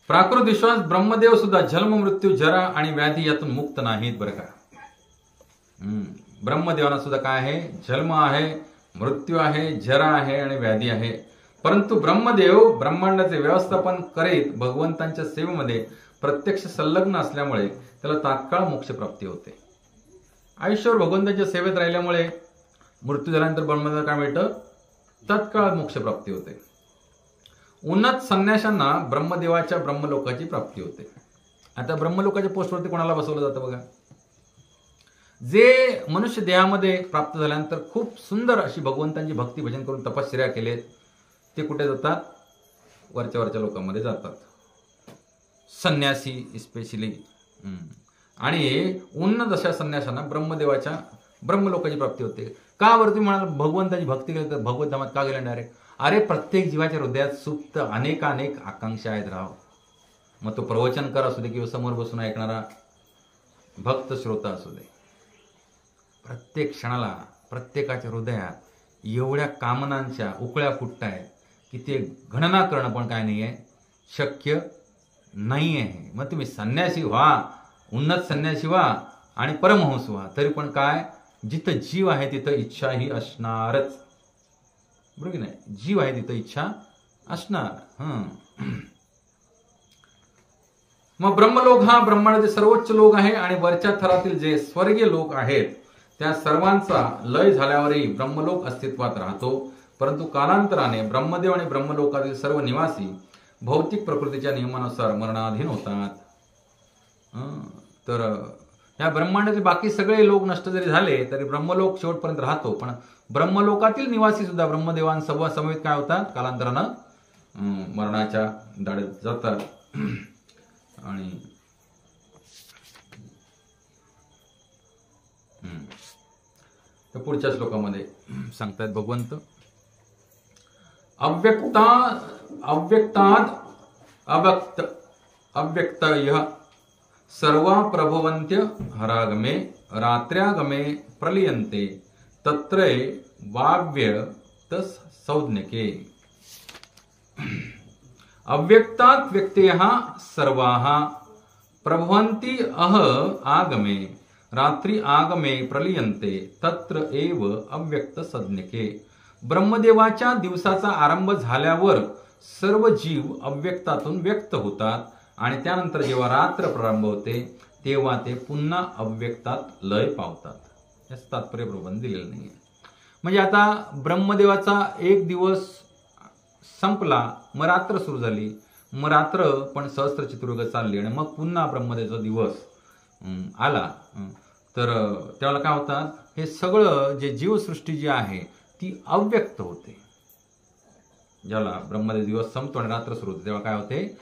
Speaker 1: प्राकृत विश्वास ब्रह्मदेव सुद्धा जन्म मृत्यू जरा आणि व्याधी यातून मुक्त नाहीत बरं का. ब्रह्मदेवांना सुद्धा काय आहे? जन्म आहे, मृत्यू आहे, जरा आहे आणि व्याधी आहे. परंतु ब्रह्मदेव ब्रह्मांडाचे व्यवस्थापन करीत भगवंतांच्या सेवेमध्ये प्रत्यक्ष संलग्न असल्यामुळे त्याला तात्काळ मोक्ष प्राप्ती होते. आयुष्यभर भगवंतांच्या सेवेत राहिल्यामुळे मृत्यू झाल्यानंतर ब्रह्मदेवाला काय मिळतं? तत्काळ मोक्ष प्राप्ती होते. उन्नत संन्याशांना ब्रह्मदेवाच्या ब्रह्मलोकाची प्राप्ती होते. आता ब्रह्मलोकाच्या पोस्टवरती कोणाला बसवलं जातं बघा? जे मनुष्य देहामध्ये प्राप्त झाल्यानंतर खूप सुंदर अशी भगवंतांची भक्ती भजन करून तपश्चर्या केलेत ते कुठे जातात? वरच्या लोकांमध्ये जातात, संन्यासी स्पेशली. आणि उन्नत अशा संन्याशांना ब्रह्मदेवाच्या ब्रह्मलोकाची प्राप्ती होते. का बरं? तुम्ही म्हणाल भगवंताची भक्ती केली तर भगवत धामात का गेला डायरेक्ट? अरे प्रत्येक जीवाच्या हृदयात सुप्त अनेक आकांक्षा आहेत राव. मग तो प्रवचनकार असू दे किंवा समोर बसून ऐकणारा भक्त श्रोता असू दे, प्रत्येक क्षणाला प्रत्येकाच्या हृदयात एवढ्या कामनांच्या उकळ्या फुटतायत की ते गणना करणं पण काय नाही आहे, शक्य नाही आहे. मग तुम्ही संन्यासी व्हा, उन्नत संन्यासी व्हा आणि परमहंस व्हा, तरी पण काय, जिथं जीव आहे तिथं इच्छा ही असणारच. बरोबर की नाही? जीव आहे तिथं इच्छा असणार. मग ब्रह्मलोक हा ब्रह्मांडाचे सर्वोच्च लोक आहे आणि वरच्या थरातील जे स्वर्गीय लोक आहेत त्या सर्वांचा लय झाल्यावरही ब्रह्मलोक अस्तित्वात राहतो. परंतु कालांतराने ब्रह्मदेव आणि ब्रह्मलोकातील सर्व निवासी भौतिक प्रकृतीच्या नियमानुसार मरणाधीन होतात. तर या ब्रह्मांडातील बाकी सगळे लोक नष्ट जरी झाले तरी ब्रह्मलोक शेवटपर्यंत राहतो. पण ब्रह्मलोकातील निवासी सुद्धा ब्रह्मदेवांसमवेत काय होतात, कालांतरानं मरणाच्या दाढेत जातात. आणि तर पुढच्या श्लोकामध्ये सांगतात भगवंत, अव्यक्तय सर्वा प्रभवन्त्य हरागमे रात्र्यागमे प्रलीयन्ते तत्रे वाव्य तस संज्ञके. अव्यक्तात् व्यक्तयः सर्वाः प्रभवन्ति आगमे रात्रि आगमे प्रलीयन्ते तत्र एव अव्यक्त संज्ञके. ब्रह्मदेवाच्या दिवसाचा आरंभ झाल्यावर सर्व जीव अव्यक्तातून व्यक्त होतात आणि त्यानंतर जेव्हा रात्र प्रारंभ होते तेव्हा ते पुन्हा अव्यक्तात लय पावतात. याचं तात्पर्य प्रबंध दिलेलं नाही. म्हणजे आता ब्रह्मदेवाचा एक दिवस संपला, मग रात्र सुरू झाली, मग रात्र पण सहस्त्र चतुर्युग चालली आणि मग पुन्हा ब्रह्मदेवाचा दिवस आला. तर त्याला काय होतात, हे सगळं जे जीवसृष्टी जी आहे ती अव्यक्त होते. ज्याला ब्रह्मदेव दिवस संपतो आणि रात्र सुरू होते तेव्हा काय होते,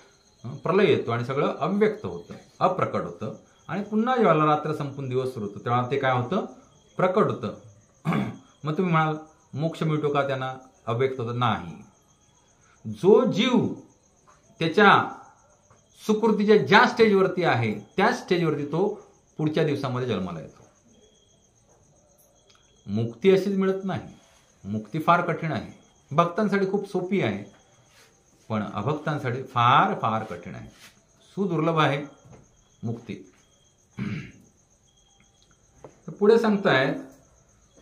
Speaker 1: प्रलय येतो आणि सगळं अव्यक्त होतं, अप्रकट होतं. आणि पुन्हा जेव्हा रात्र संपून दिवस सुरू होतो तेव्हा ते काय होतं, प्रकट होतं. मग तुम्ही म्हणाल मोक्ष मिळतो का त्यांना, अव्यक्त होतं? नाही. जो जीव त्याच्या सुकृतीच्या ज्या स्टेजवरती आहे त्याच स्टेजवरती तो पुढच्या दिवसामध्ये जन्माला येतो. मुक्ती अशीच मिळत नाही. मुक्ती फार कठीण आहे. भक्तांसाठी खूप सोपी आहे, पण अभक्तांसाठी फार फार कठीण आहे, सुदुर्लभ आहे मुक्ती. पुढे सांगतायत,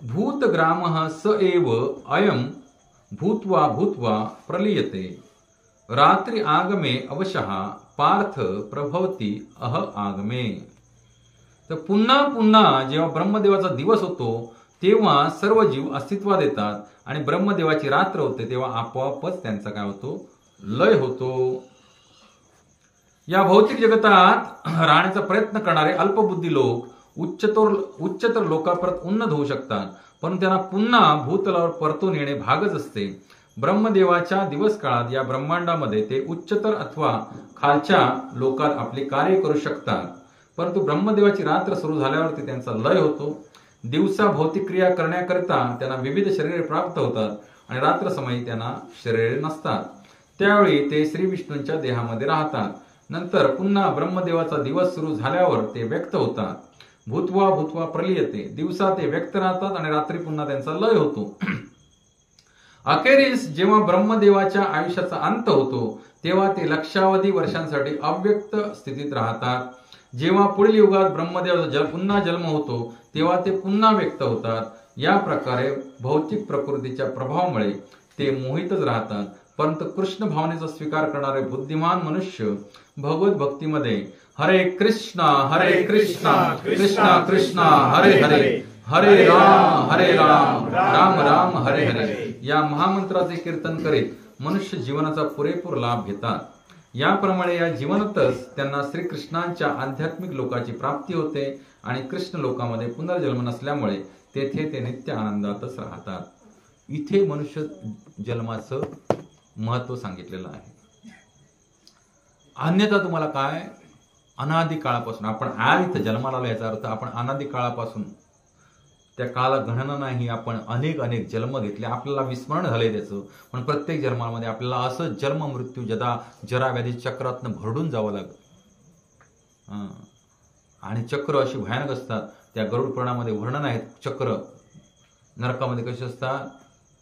Speaker 1: भूतग्रामः स एव अयम भूत्वा भूत्वा प्रलीयते रात्रि आगमे अवशः पार्थ प्रभवती आगमे. तर पुन्हा पुन्हा जेव्हा ब्रह्मदेवाचा दिवस होतो तेव्हा सर्व जीव अस्तित्वात येतात आणि ब्रह्मदेवाची रात्र होते तेव्हा आपोआपच त्यांचा काय होतो, लय होतो. या भौतिक जगतात राहण्याचा प्रयत्न करणारे अल्पबुद्धी लोक उच्चतर लोकापर्यंत उन्नत होऊ शकतात, पण त्यांना पुन्हा भूतलावर परतून येणे भागच असते. ब्रह्मदेवाच्या दिवस काळात या ब्रह्मांडामध्ये ते उच्चतर अथवा खालच्या लोकात आपले कार्य करू शकतात, परंतु ब्रह्मदेवाची रात्र सुरू झाल्यावरती त्यांचा लय होतो. दिवसा भौतिक क्रिया करण्याकरिता त्यांना विविध शरीरे प्राप्त होतात आणि रात्र समयी त्यांना शरीरे नसतात. त्यावेळी ते श्री विष्णूंच्या देहामध्ये राहतात. नंतर पुन्हा ब्रह्मदेवाचा दिवस सुरू झाल्यावर ते व्यक्त होतात. भूत्वा भूत्वा प्रलीयते. दिवसा ते व्यक्त राहतात आणि रात्री पुन्हा त्यांचा लय होतो. अखेरीस जेव्हा ब्रह्मदेवाच्या आयुष्याचा अंत होतो तेव्हा ते लक्षावधी वर्षांसाठी अव्यक्त स्थितीत राहतात. जेव्हा पुढील युगात ब्रह्मदेवाचा पुन्हा जन्म होतो तेव्हा ते पुन्हा व्यक्त होतात. या प्रकारे भौतिक प्रकृतीच्या प्रभावामुळे ते मोहितच राहतात, परंतु कृष्ण भावनेचा स्वीकार करणारे बुद्धिमान मनुष्य भगवत भक्तीमध्ये हरे कृष्णा कृष्णा कृष्णा हरे हरे हरे राम राम राम हरे हरे या महामंत्राचे कीर्तन करीत मनुष्य जीवनाचा पुरेपूर लाभ घेतात. याप्रमाणे या जीवनातच त्यांना श्रीकृष्णांच्या आध्यात्मिक लोकाची प्राप्ती होते आणि कृष्ण लोकामध्ये पुनर्जन्म नसल्यामुळे तेथे ते नित्य आनंदातच राहतात. इथे मनुष्य जन्माचं महत्व सांगितलेलं आहे. अन्यथा तुम्हाला काय, अनादी काळापासून आपण आज इथं जन्माला आलो याचा अर्थ आपण अनादी काळापासून, त्या काळाला गणना नाही, आपण अनेक अनेक जन्म घेतले, आपल्याला विस्मरण झाले त्याचं. पण प्रत्येक जन्मामध्ये आपल्याला असं जन्म मृत्यू जरा व्याधी चक्रातनं भरडून जावं लागतं. आणि चक्र अशी भयानक असतात, त्या गरुड पुराणामध्ये वर्णन आहेत. चक्र नरकामध्ये कसे असतात,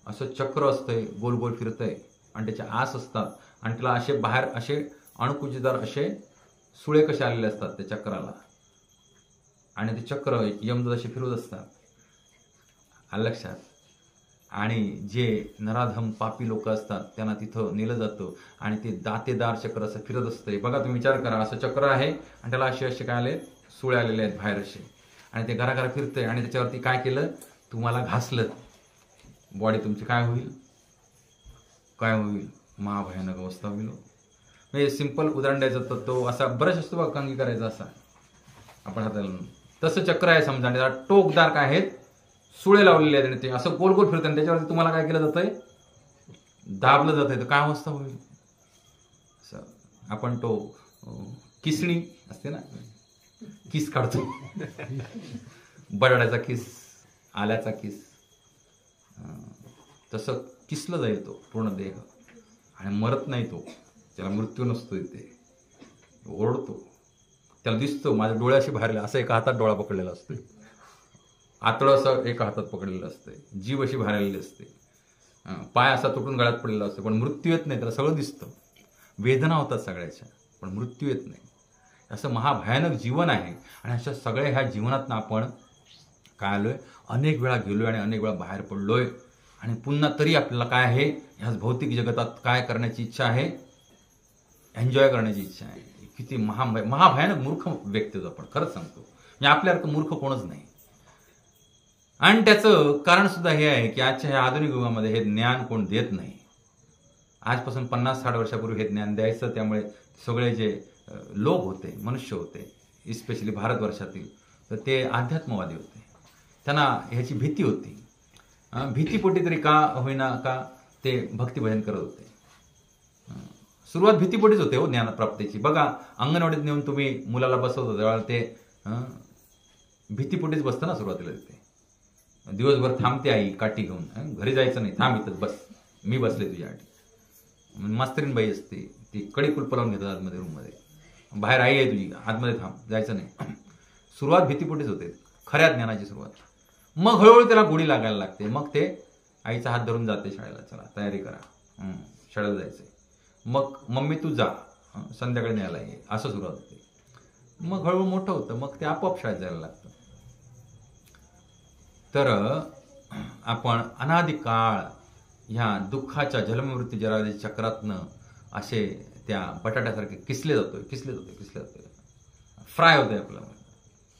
Speaker 1: असं चक्र असतंय, गोल गोल फिरतंय आणि त्याच्या आस असतात आणि त्याला असे बाहेर असे अणुकुचीदार असे सुळे कसे आलेले असतात त्या चक्राला, आणि ते चक्र यमदूत असे फिरवत असतात, आलं लक्षात. आणि जे नराधम पापी लोक असतात त्यांना तिथं नेलं जातं आणि ते दातेदार चक्र असं फिरत असतंय. बघा तुम्ही विचार करा, असं चक्र आहे आणि त्याला असे असे काय आले, सुळे आलेले आहेत बाहेर असे, आणि ते घराघरा फिरतंय आणि त्याच्यावरती काय केलं, तुम्हाला घासलं, बॉडी तुमची काय होईल, काय होईल, महाभयानक अवस्था होईल. म्हणजे सिंपल उदाहरण द्यायचं तर तो असा बराच असतो बघा, कंगी करायचा असा आपण हाताला, तसं चक्र आहे समजा, आणि त्याला टोकदार काय आहेत, सुळे लावलेले आहेत, आणि ते असं गोल गोल फिरतं आणि त्याच्यावरती तुम्हाला काय केलं जातंय, दाबलं जातंय. तर काय अवस्था होईल. असं आपण तो किसणी असते ना, किस काढतो, बटाट्याचा किस, आल्याचा किस, तसं किसलं जाईल तो पूर्ण देह, आणि मरत नाही तो, त्याला मृत्यू नसतो, इथे ओरडतो, त्याला दिसतो माझ्या डोळ्याशी बाहेर, असं एका हातात डोळा पकडलेला असतो, आतडं असं एका हातात पकडलेलं असतंय, जीव अशी बाहेर आलेली असते, पाय असा तुटून गळ्यात पडलेला असतो, पण मृत्यू येत नाही, त्याला सगळं दिसतं, वेदना होतात सगळ्याच्या, पण मृत्यू येत नाही. असं महाभयानक जीवन आहे. आणि अशा सगळ्या ह्या जीवनातनं आपण काय आलोय, अनेक वेळा गेलोय आणि अनेक वेळा बाहेर पडलोय, आणि पुन्हा तरी आपल्याला काय आहे, ह्या भौतिक जगतात काय करण्याची इच्छा आहे, एन्जॉय करण्याची इच्छा आहे. किती महाभयानक मूर्ख व्यक्ती होतो आपण, खरंच सांगतो. म्हणजे आपल्यासारखं मूर्ख कोणच नाही. आणि त्याचं कारण सुद्धा हे आहे की आजच्या ह्या आधुनिक युगामध्ये हे ज्ञान कोण देत नाही. आजपासून 50-60 वर्षापूर्वी हे ज्ञान द्यायचं, त्यामुळे सगळे जे लोक होते, मनुष्य होते, इस्पेशली भारतवर्षातील, तर ते अध्यात्मवादी होते. त्यांना ह्याची भीती होती, भीतीपोटी तरी का होईना का ते भक्तिभजन करत होते. सुरुवात भीतीपोटीच होते हो ज्ञानप्राप्तीची. बघा, अंगणवाडीत नेऊन तुम्ही मुलाला बसवतो त्यावेळेला ते भीतीपोटीच बसतं ना सुरुवातीला. तिथे दिवसभर थांबते आई काठी घेऊन, घरी जायचं नाही, थांब इथंच बस, मी बसले तुझ्यासाठी. मास्तरीन बाई असते, ती कडी कुलप लावून घेतात आतमध्ये रूममध्ये, बाहेर आई आहे तुझी, आतमध्ये थांब, जायचं नाही. सुरुवात भीतीपोटीच होते, खऱ्या ज्ञानाची सुरुवात. मग हळूहळू त्याला गोडी लागायला लागते. मग ते आईचा हात धरून जाते शाळेला, चला तयारी करा, शाळेला जायचंय. मग मम्मी तू जा, संध्याकाळी न्यायला ये, असं सुरुवात होते. मग हळूहळू मोठं होतं, मग ते आपोआप शाळेत जायला लागतं. तर आपण अनादी काळ ह्या दुःखाच्या जन्ममृत्यू जरावेच्या चक्रातनं असे त्या बटाट्यासारखे किसले जातोय. फ्राय होतंय आपलं,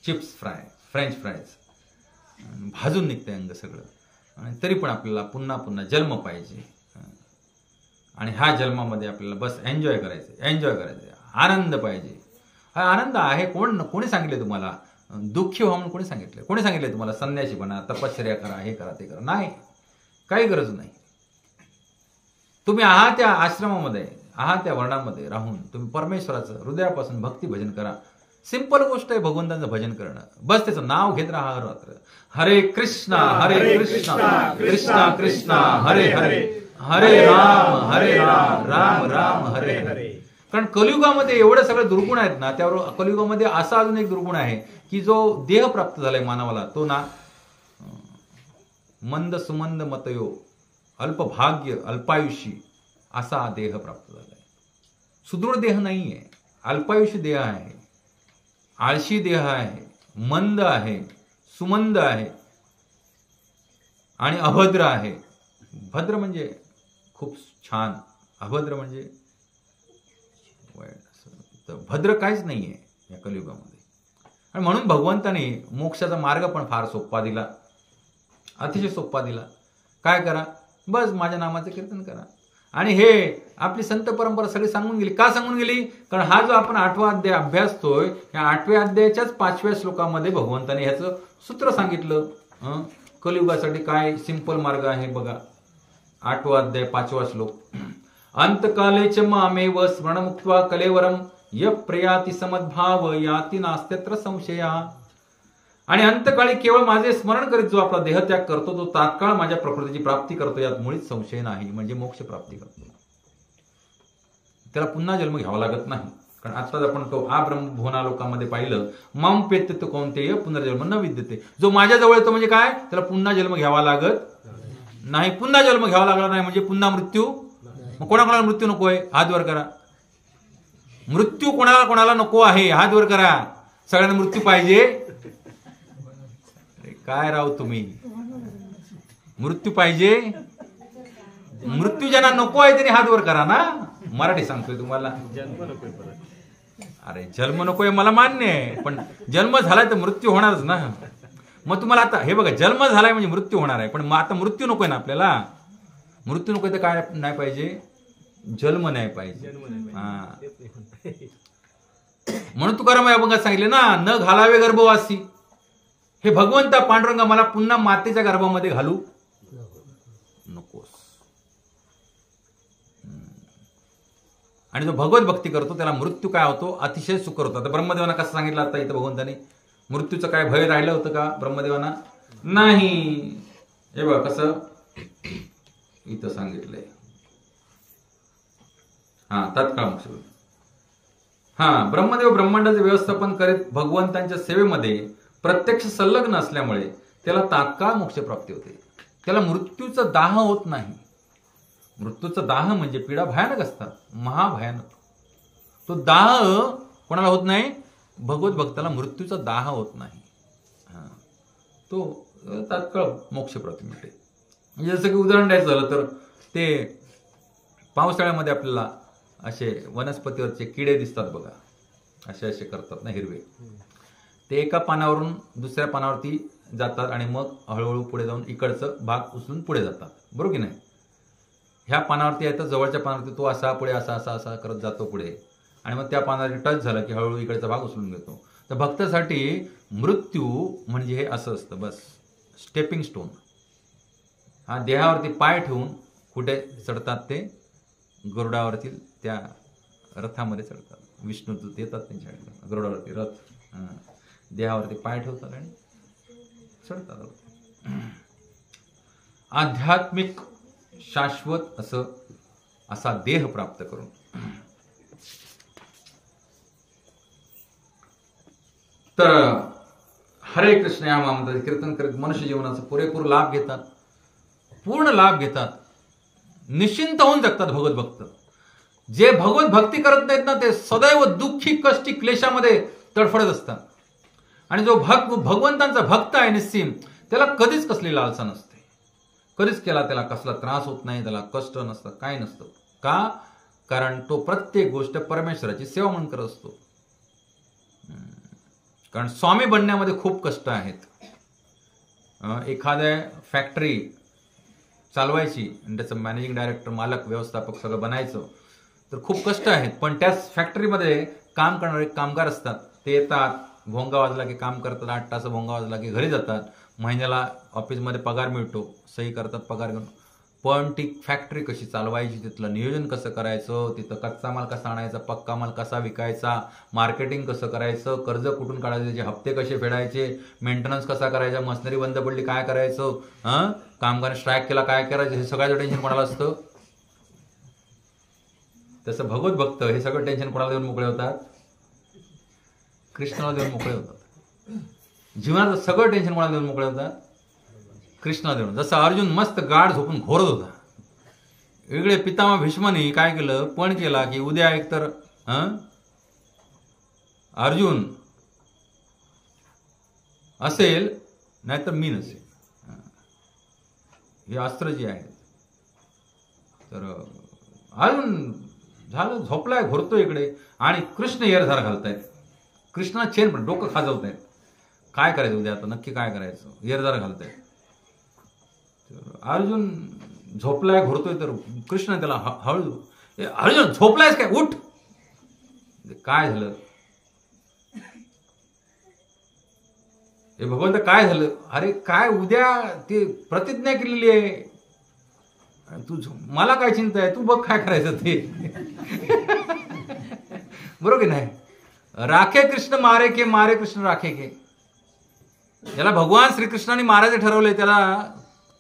Speaker 1: चिप्स फ्राय, फ्रेंच फ्राईज, भाजून निघतंय अंग सगळं. आणि तरी पण आपल्याला पुन्हा पुन्हा जन्म पाहिजे. आणि ह्या जन्मामध्ये आपल्याला बस एन्जॉय करायचं, आनंद पाहिजे. हा आनंद आहे. कोणी सांगितले तुम्हाला दुःखी व्हा म्हणून? कोणी सांगितले तुम्हाला संन्यासी बना, तपश्चर्या करा, हे करा, ते करा? नाही, काही गरज नाही. तुम्ही आहात त्या आश्रमामध्ये, आहात त्या वर्णामध्ये राहून तुम्ही परमेश्वराचं हृदयापासून भक्ती भजन करा. सिंपल गोष्ट आहे भगवंताचं भजन करणं. बस त्याचं नाव घेत राहा हर रात्र. हरे कृष्णा कृष्णा कृष्णा हरे हरे, हरे राम राम राम हरे हरे. कारण कलियुगामध्ये एवढे सगळे दुर्गुण आहेत ना, त्यावर कलियुगामध्ये असा अजून एक दुर्गुण आहे की जो देह प्राप्त झालाय मानवाला, तो ना मंद सुमंद मतयो, अल्पभाग्य, अल्पायुषी असा देह प्राप्त झालाय. सुदृढ देह नाहीये, अल्पायुषी देह आहे, आळशी देह आहे, मंद आहे, सुमंद आहे आणि अभद्र आहे. भद्र म्हणजे खूप छान, अभद्र म्हणजे तर भद्र काहीच नाहीये या कलियुगामध्ये. आणि म्हणून भगवंताने मोक्षाचा मार्ग पण फार सोपा दिला, अतिशय सोपा दिला. काय करा, बस माझ्या नामाचं कीर्तन करा. आणि हे आपली संत परंपरा सगळी सांगून गेली. का सांगून गेली? कारण हा जो आपण 8वा अध्याय अभ्यासतोय, या 8व्या अध्यायाच्याच 5व्या श्लोकामध्ये भगवंताने ह्याचं सूत्र सांगितलं. कलियुगासाठी काय सिंपल मार्ग आहे बघा. 8वा अध्याय 5वा श्लोक. अंतकाले च मामेव स्मरणमुक्त्वा कलेवरम य प्रयाति समद्भाव याति नास्त्यत्र संशया. आणि अंतकाळी केवळ माझे स्मरण करीत जो आपला देहत्याग करतो तो तात्काळ माझ्या प्रकृतीची प्राप्ती करतो, यात मुळीच संशय नाही. म्हणजे मोक्ष प्राप्ती करतो, त्याला पुन्हा जन्म घ्यावा लागत नाही. कारण आत्ताच आपण तो आ ब्रह्मभुवना लोकांमध्ये पाहिलं, माम पेत्य कौंतेय पुनर्जन्म न विद्यते. जो माझ्या जवळ येतो म्हणजे काय, त्याला पुन्हा जन्म घ्यावा लागत नाही. पुन्हा जन्म घ्यावा लागला नाही म्हणजे पुन्हा मृत्यू. मग कोणाकोणाला मृत्यू नकोय? हात वर करा. मृत्यू कोणाला कोणाला नको आहे? हात वर करा. सगळ्यांना मृत्यू पाहिजे? काय राव तुम्ही, मृत्यू पाहिजे? मृत्यू ज्यांना नको आहे त्यांनी हात वर करा ना. मराठी सांगतोय तुम्हाला.
Speaker 2: जन्म नकोय परत.
Speaker 1: अरे जन्म नकोय मला मान्य आहे, पण जन्म झालाय तर मृत्यू होणारच ना. मग तुम्हाला आता हे बघा, जन्म झालाय म्हणजे मृत्यू होणार आहे, पण मग आता मृत्यू नकोय ना आपल्याला. मृत्यू नकोय तर काय नाही पाहिजे? जन्म नाही पाहिजे. हा, म्हणून तुकाराम या अभंगात सांगितले ना, न घालावे गर्भवासी. हे भगवंता पांडुरंगा मला पुन्हा मातेच्या गर्भामध्ये घालू नकोस. आणि जो भगवत भक्ती करतो त्याला मृत्यू काय होतो? अतिशय सुकर होतो. आता ब्रह्मदेवांना कसं सांगितलं आता इथं भगवंतानी? मृत्यूचं काय भय राहिलं होतं का ब्रह्मदेवांना? नाही. हे बघ कसं इथं सांगितलंय. हा, तात्काळ मोक्ष. हा, ब्रह्मदेव ब्रह्मांडाचे व्यवस्थापन करीत भगवंतांच्या सेवेमध्ये प्रत्यक्ष संलग्न असल्यामुळे त्याला तात्काळ मोक्ष प्राप्ती होते. त्याला मृत्यूचा दाह होत नाही. मृत्यूचा दाह म्हणजे पीडा भयानक असतात, महाभयानक. तो दाह कोणाला होत नाही? भगवत भक्ताला मृत्यूचा दाह होत नाही. तो तात्काळ मोक्ष प्राप्ती मिळते. म्हणजे जसं की उदाहरण द्यायचं झालं तर ते पावसाळ्यामध्ये आपल्याला असे वनस्पतीवरचे किडे दिसतात बघा, असे असे करतात ना हिरवे. ते एका पानावरून दुसऱ्या पानावरती जातात आणि मग हळूहळू पुढे जाऊन इकडचं भाग उचलून पुढे जातात, बरोबर की नाही? ह्या पानावरती येतं, जवळच्या पानावरती तो असा पुढे असा असा असा करत जातो पुढे, आणि मग त्या पानावरती टच झालं की हळूहळू इकडचा भाग उचलून घेतो. तर भक्तासाठी मृत्यू म्हणजे हे असं असतं, बस स्टेपिंग स्टोन. हा, देहावरती पाय ठेवून कुठे चढतात ते? गरुडावरती, त्या रथामध्ये चढतात. विष्णूदूत येतात त्यांच्याकडे गरुडावरती रथ, देहावरती पाय ठेवतात आणि चढतात. आध्यात्मिक शाश्वत असा देह प्राप्त करून तर हरे कृष्ण या महामंत्राचे कीर्तन करीत मनुष्य जीवनाचा पुरेपूर लाभ घेतात, पूर्ण लाभ घेतात, निश्चिंत होऊन जगतात भगवत भक्त. जे भगवत भक्ती करत नाहीत ना ते सदैव दुःखी कष्टी क्लेशामध्ये तडफडत असतात. आणि जो भगवंतांचा भक्त आहे निस्सीम, त्याला कधीच कसली लालसा नसते, कधीच केला त्याला कसला त्रास होत नाही, त्याला कष्ट नसतं, काय नसतं. का? कारण तो प्रत्येक गोष्ट परमेश्वराची सेवा म्हणून करत असतो. कारण स्वामी बनण्यामध्ये खूप कष्ट आहेत. एखाद्या फॅक्टरी चालवायची आणि त्याचं मॅनेजिंग डायरेक्टर, मालक, व्यवस्थापक सगळं बनायचं तर खूप कष्ट आहेत. पण त्याच फॅक्टरीमध्ये काम करणारे कामगार असतात, ते येतात, भोंगा वाजला की काम करतात, 8 तास भोंगा वाजला की घरी जातात, महिन्याला ऑफिसमध्ये पगार मिळतो, सही करतात, पगार घेऊन. पण ती फॅक्टरी कशी चालवायची, तिथलं नियोजन कसं करायचं, तिथं कच्चा माल कसा आणायचा, पक्का माल कसा विकायचा, मार्केटिंग कसं करायचं, कर्ज कुठून काढायचं, त्याचे हप्ते कसे फेडायचे, मेंटेनन्स कसा करायचा, मशिनरी बंद पडली काय करायचं, कामगार स्ट्राईक केला काय करायचं, हे सगळ्याचं टेन्शन कोणाला असतं? तसं भगवत भक्त हे सगळं टेन्शन कोणाला देऊन मोकळे होतात? कृष्णाला देऊन मोकळे होतात. जीवनाचं सगळं टेन्शन कोणाला देऊन मोकळे होतात? कृष्णाला देऊन. जसं अर्जुन मस्त गाढ झोपून घोरत होता, वेगळे पितामह भीष्माने काय केलं, पण केला की उद्या एकतर अर्जुन असेल नाहीतर मी नसेल. हे अस्त्र जे आहेत. तर अर्जुन झालं झोपलाय, घोरतोय इकडे, आणि कृष्ण येरधार घालतायत, कृष्णा चेन पण डोकं खाजवतायत. काय करायचं उद्या, आता नक्की काय करायचं, येरधार घालतायत. अर्जुन झोपलाय, घोरतोय, तर कृष्ण त्याला हळू, अर्जुन झोपलायस काय, उठ. काय झालं? हे भगवंत काय झालं? अरे काय, उद्या ते प्रतिज्ञा केलेली आहे, तू मला काय चिंता आहे, तू बघ काय करायचं ते. बरोबर की नाही? राखे कृष्ण मारे के, मारे कृष्ण राखे के. ज्याला भगवान श्रीकृष्णाने मारायचं ठरवलंय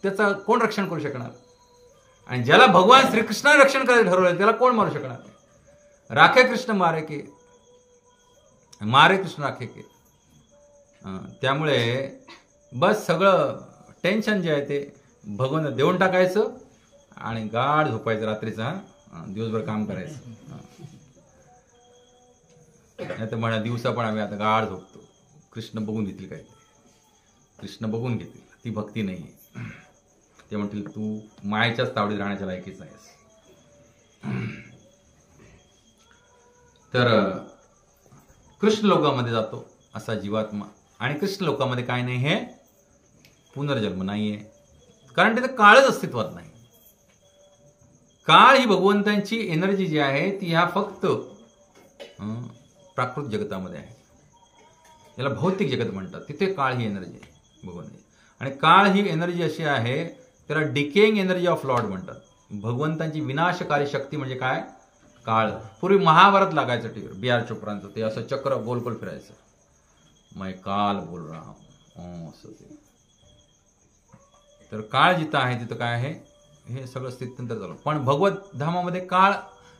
Speaker 1: त्याचं कोण रक्षण करू शकणार? आणि ज्याला भगवान श्रीकृष्णाने रक्षण करायचं ठरवलंय त्याला कोण मारू शकणार? राखे कृष्ण मारे के, मारे कृष्ण राखे के. त्यामुळे बस सगळं टेन्शन जे आहे ते भगवान देऊन टाकायचं आणि गाढ झोपायचं रात्रीचा, दिवसभर काम करायचं. नाही तर म्हणा दिवसा पण आम्ही आता गाढ झोपतो, कृष्ण बघून घेतील काय, कृष्ण बघून घेतील, ती भक्ती नाही आहे. ते म्हणतील तू मायेच्याच तावडीत राहण्याच्या लायकीच आहेस. तर कृष्ण लोकामध्ये जातो असा जीवात्मा, आणि कृष्ण लोकामध्ये काय नाही, हे पुनर्जन्म नाहीये, कारण तिथे काळच अस्तित्वात नाही. काळ ही भगवंतांची एनर्जी जी आहे ती ह्या फक्त प्राकृत जगतामध्ये आहे. याला भौतिक जगत म्हणतात, तिथे काळ ही एनर्जी आहे भगवंताची. आणि काळ ही एनर्जी अशी आहे, त्याला डिकेइंग एनर्जी ऑफ लॉर्ड म्हणतात. भगवंतांची विनाशकारी शक्ती म्हणजे काय, काळ. पूर्वी महाभारत लागायचं टीव्हीवर, बी आर चोप्रांचं, ते असं चक्र गोल गोल फिरायचं, मैं काल बोल रहा हूं असं ते. तर काळ जिथं आहे तिथं काय आहे, हे सगळं स्थित्यंतर झालं. पण भगवत धामामध्ये काळ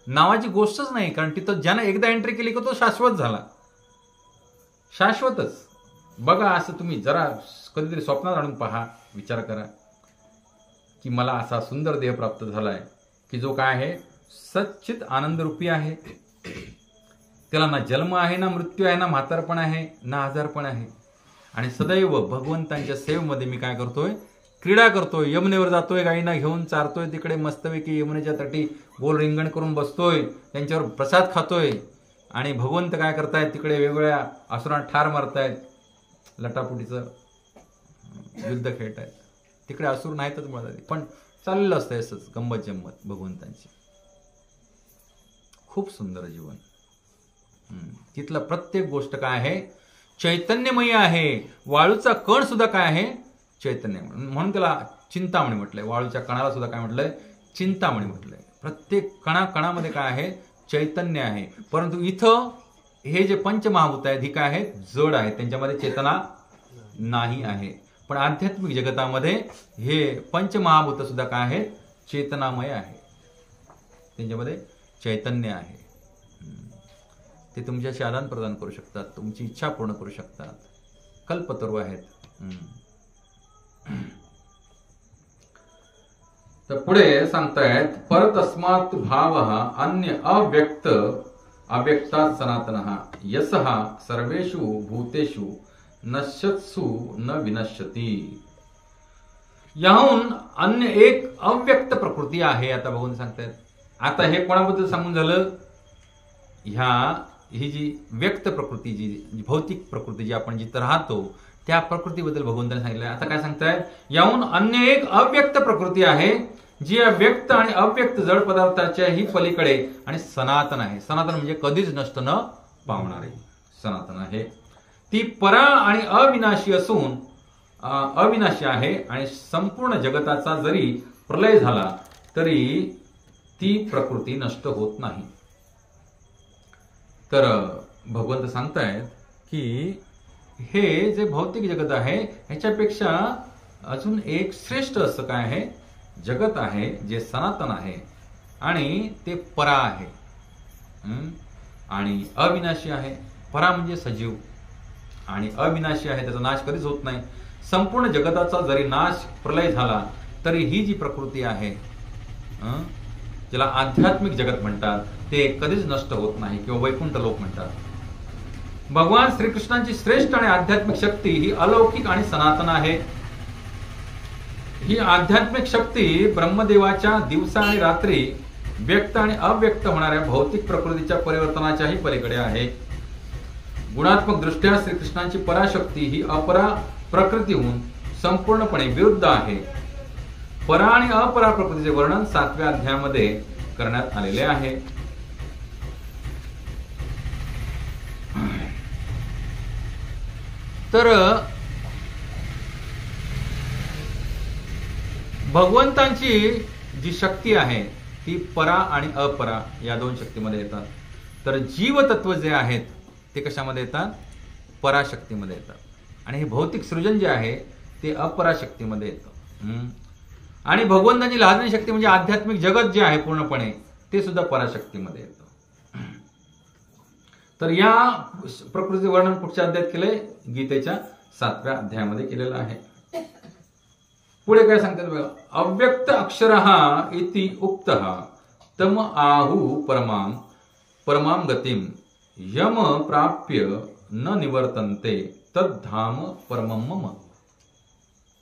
Speaker 1: नावाची गोष्टच नाही, कारण तिथं ज्यानं एकदा एंट्री केली की तो शाश्वत झाला, शाश्वतच. बघा असं तुम्ही जरा कधीतरी स्वप्नात आणून पहा, विचार करा की मला असा सुंदर देह प्राप्त झालाय की जो काय आहे, सच्चित आनंदरूपी आहे. त्याला ना जन्म आहे, ना मृत्यू आहे, ना म्हातारपण आहे, ना आजारपण आहे. आणि सदैव भगवंतांच्या सेवेमध्ये मी काय करतोय, क्रीडा करतोय. यमुनेवर जातोय, गायींना घेऊन चारतोय, तिकडे मस्तपैकी यमुनेच्या तटी गोल रिंगण करून बसतोय, त्यांच्यावर प्रसाद खातोय. आणि भगवंत काय करतायत, तिकडे वेगवेगळ्या असुरांना ठार मारतायत, लटापुटीचं युद्ध खेळतायत. तिकडे असुर नाहीतच मुळात, पण चाललेलं असतं असंच गंमत जम्मत भगवंतांची. खूप सुंदर जीवन. तिथलं प्रत्येक गोष्ट काय आहे, चैतन्यमयी आहे. वाळूचा कण सुद्धा काय आहे, चैतन्य, म्हणून त्याला चिंतामणी म्हटलंय. वाळूच्या कणाला सुद्धा काय म्हटलंय, चिंतामणी म्हटलंय. प्रत्येक कणाकणामध्ये काय आहे, चैतन्य आहे. परंतु इथं हे जे पंचमहाभूत आहेत ही काय आहेत, जड आहेत, त्यांच्यामध्ये चेतना नाही आहे. पण आध्यात्मिक जगतामध्ये हे पंचमहाभूत सुद्धा काय आहेत, चेतनामय आहे, त्यांच्यामध्ये चैतन्य आहे. ते तुमच्याशी आदान प्रदान करू शकतात, तुमची इच्छा पूर्ण करू शकतात, कल्पतरू आहेत. तर पुढे सांगतायत, परतस्मात् भावः अन्य अव्यक्त अव्यक्तात् सनातनः यशः सर्वेषु भूतेषु नश्यत्सु न विनश्यती. याहून अन्य एक अव्यक्त प्रकृती आहे. आता बघून सांगतायत. आता हे कोणाबद्दल सांगून झालं, ही जी व्यक्त प्रकृती, जी भौतिक प्रकृती, जी आपण जिथं राहतो त्या प्रकृतीबद्दल भगवंताने सांगितलं. आता काय सांगतायत, याहून अन्य एक अव्यक्त प्रकृती आहे जी व्यक्त आणि अव्यक्त जड पदार्थाच्या ही पलीकडे आणि सनातन आहे. सनातन म्हणजे कधीच नष्ट न पावणारे सनातन आहे. ती परा आणि अविनाशी असून अविनाशी आहे. आणि संपूर्ण जगताचा जरी प्रलय झाला तरी ती प्रकृती नष्ट होत नाही. तर भगवंत सांगतायत की हे जे भौतिक जगत आहे ह्याच्यापेक्षा अजून एक श्रेष्ठ असं काय आहे, जगत आहे जे सनातन आहे आणि ते परा आहे आणि अविनाशी आहे. परा म्हणजे सजीव आणि अविनाशी आहे, त्याचा नाश कधीच होत नाही. संपूर्ण जगताचा जरी नाश प्रलय झाला तरी ही जी प्रकृती आहे ज्याला आध्यात्मिक जगत म्हणतात ते कधीच नष्ट होत नाही किंवा वैकुंठ लोक म्हणतात. भगवान श्रीकृष्णांची श्रेष्ठ आणि आध्यात्मिक शक्ती ही अलौकिक आणि सनातन आहे. ही आध्यात्मिक शक्ती ब्रह्मदेवाच्या दिवसा आणि रात्री व्यक्त आणि अव्यक्त होणाऱ्या भौतिक प्रकृतीच्या परिवर्तनाच्याही पलीकडे आहे. गुणात्मक दृष्ट्या श्रीकृष्णांची पराशक्ती ही अपरा प्रकृतीहून संपूर्णपणे विरुद्ध आहे. परा आणि अपरा प्रकृतीचे वर्णन 7व्या अध्यायामध्ये करण्यात आलेले आहे. तर भगवंतांची जी शक्ती आहे ती परा आणि अपरा या दोन शक्तीमध्ये येतात. तर जीवतत्व जे आहेत ते कशामध्ये येतात, पराशक्तीमध्ये येतात. आणि हे भौतिक सृजन जे आहे ते अपराशक्तीमध्ये येतं. आणि भगवंतांची लादणी शक्ती म्हणजे आध्यात्मिक जगत जे आहे पूर्णपणे ते सुद्धा पराशक्तीमध्ये येतं. तर या प्रकृतीचे वर्णन कुठच्या अध्यायात केलंय, गीतेच्या 7व्या अध्यायामध्ये केलेलं आहे. पुढे काय सांगतात बघा, अव्यक्त अक्षरः इति उक्तः तम आहु परमाम परमाम गतिम यम प्राप्य न निवर्तन्ते तद्धाम परमम मम.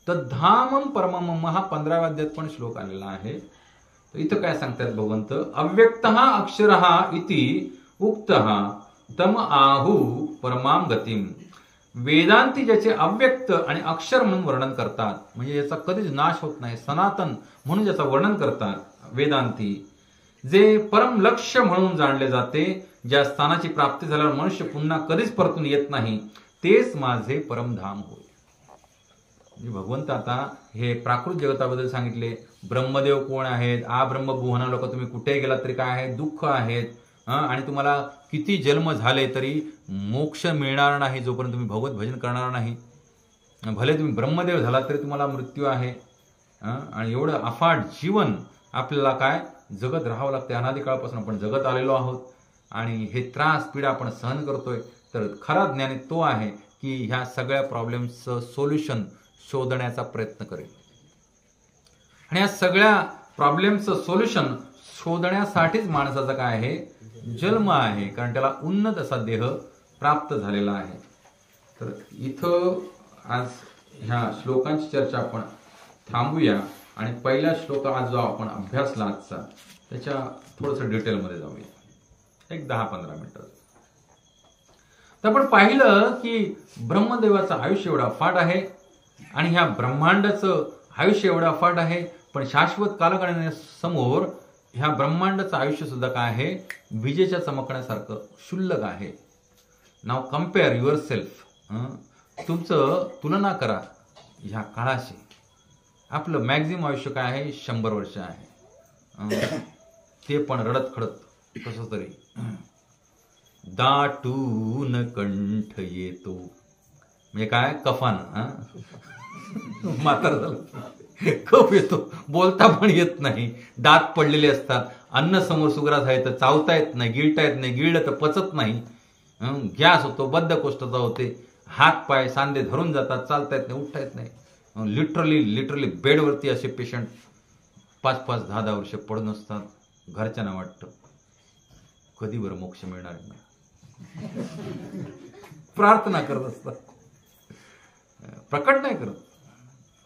Speaker 1: तद्धामम परमम मम हा 15व्या अध्यायात पण श्लोक आलेला आहे. तर इथं काय सांगतात भगवंत, अव्यक्तः अक्षरः इति उक्तः तम आहु परमाम गतिम. वेदांती ज्याचे अव्यक्त आणि अक्षर म्हणून वर्णन करतात, म्हणजे याचा कधीच नाश होत नाही, सनातन म्हणून ज्याचं वर्णन करतात वेदांती, जे परम लक्ष्य म्हणून जाणले जाते, ज्या स्थानाची प्राप्ती झाल्यावर मनुष्य पुन्हा कधीच परतून येत नाही, तेच माझे परमधाम होय. म्हणजे भगवंत आता हे प्राकृत जगताबद्दल सांगितले. ब्रह्मदेव कोण आहेत, आ ब्रह्मभुवना लोक, तुम्ही कुठे गेलात तरी काय आहे, दुःख आहेत, आणि तुम्हाला किती जन्म झाले तरी मोक्ष मिळणार नाही जोपर्यंत तुम्ही भगवत भजन करणार नाही. भले तुम्ही ब्रह्मदेव झालात तरी तुम्हाला मृत्यू आहे. आणि एवढं अफाट जीवन आपल्याला काय जगत राहावं लागते. अनादिकाळापासून आपण जगत आलेलो आहोत आणि हे त्रास पीडा आपण सहन करतोय. तर खरा ज्ञानी तो आहे की ह्या सगळ्या प्रॉब्लेम्सचं सोल्युशन शोधण्याचा प्रयत्न करेल. आणि या सगळ्या प्रॉब्लेम्सचं सोल्युशन शोधण्यासाठीच माणसाचा काय आहे, जन्म आहे. कारण त्याला उन्नत असा देह प्राप्त झालेला आहे. तर इथं आज ह्या श्लोकांची चर्चा आपण थांबूया आणि पहिला श्लोक आज जो आपण अभ्यासला आजचा, त्याच्या थोडंसं डिटेलमध्ये जाऊया, एक 10-15 मिनिटं. तर आपण पाहिलं की ब्रह्मदेवाचं आयुष्य एवढं अफाट आहे आणि ह्या ब्रह्मांडाचं आयुष्य एवढं अफाट आहे, पण शाश्वत कालगणनेसमोर ह्या ब्रह्मांडाचं आयुष्य सुद्धा काय आहे, विजेच्या चमकण्यासारखं क्षुल्लक आहे. Now compare your self. तुमचं तुलना करा ह्या काळाशी. आपलं मॅक्झिमम आयुष्य काय आहे, 100 वर्ष आहे. ते पण रडत खडत कसं तरी. दाटून कंठ येतो म्हणजे काय, कफान म्हातार झालं, कफ येतो, बोलता पण येत नाही, दात पडलेले असतात, अन्न समोर सुग्रास आहे तर चावता येत नाही, गिळता येत नाही, गिळलं तर पचत नाही, गॅस होतो, बद्धकोष्ठता होते, हात पाय सांधे धरून जातात, चालता येत नाही, उठता येत नाही. लिटरली बेडवरती असे पेशंट 5-5, 10-10 वर्ष पडून असतात. घरच्यांना वाटतं कधी बरं मोक्ष मिळणार आहे, प्रार्थना करत असतात, प्रकट नाही करत,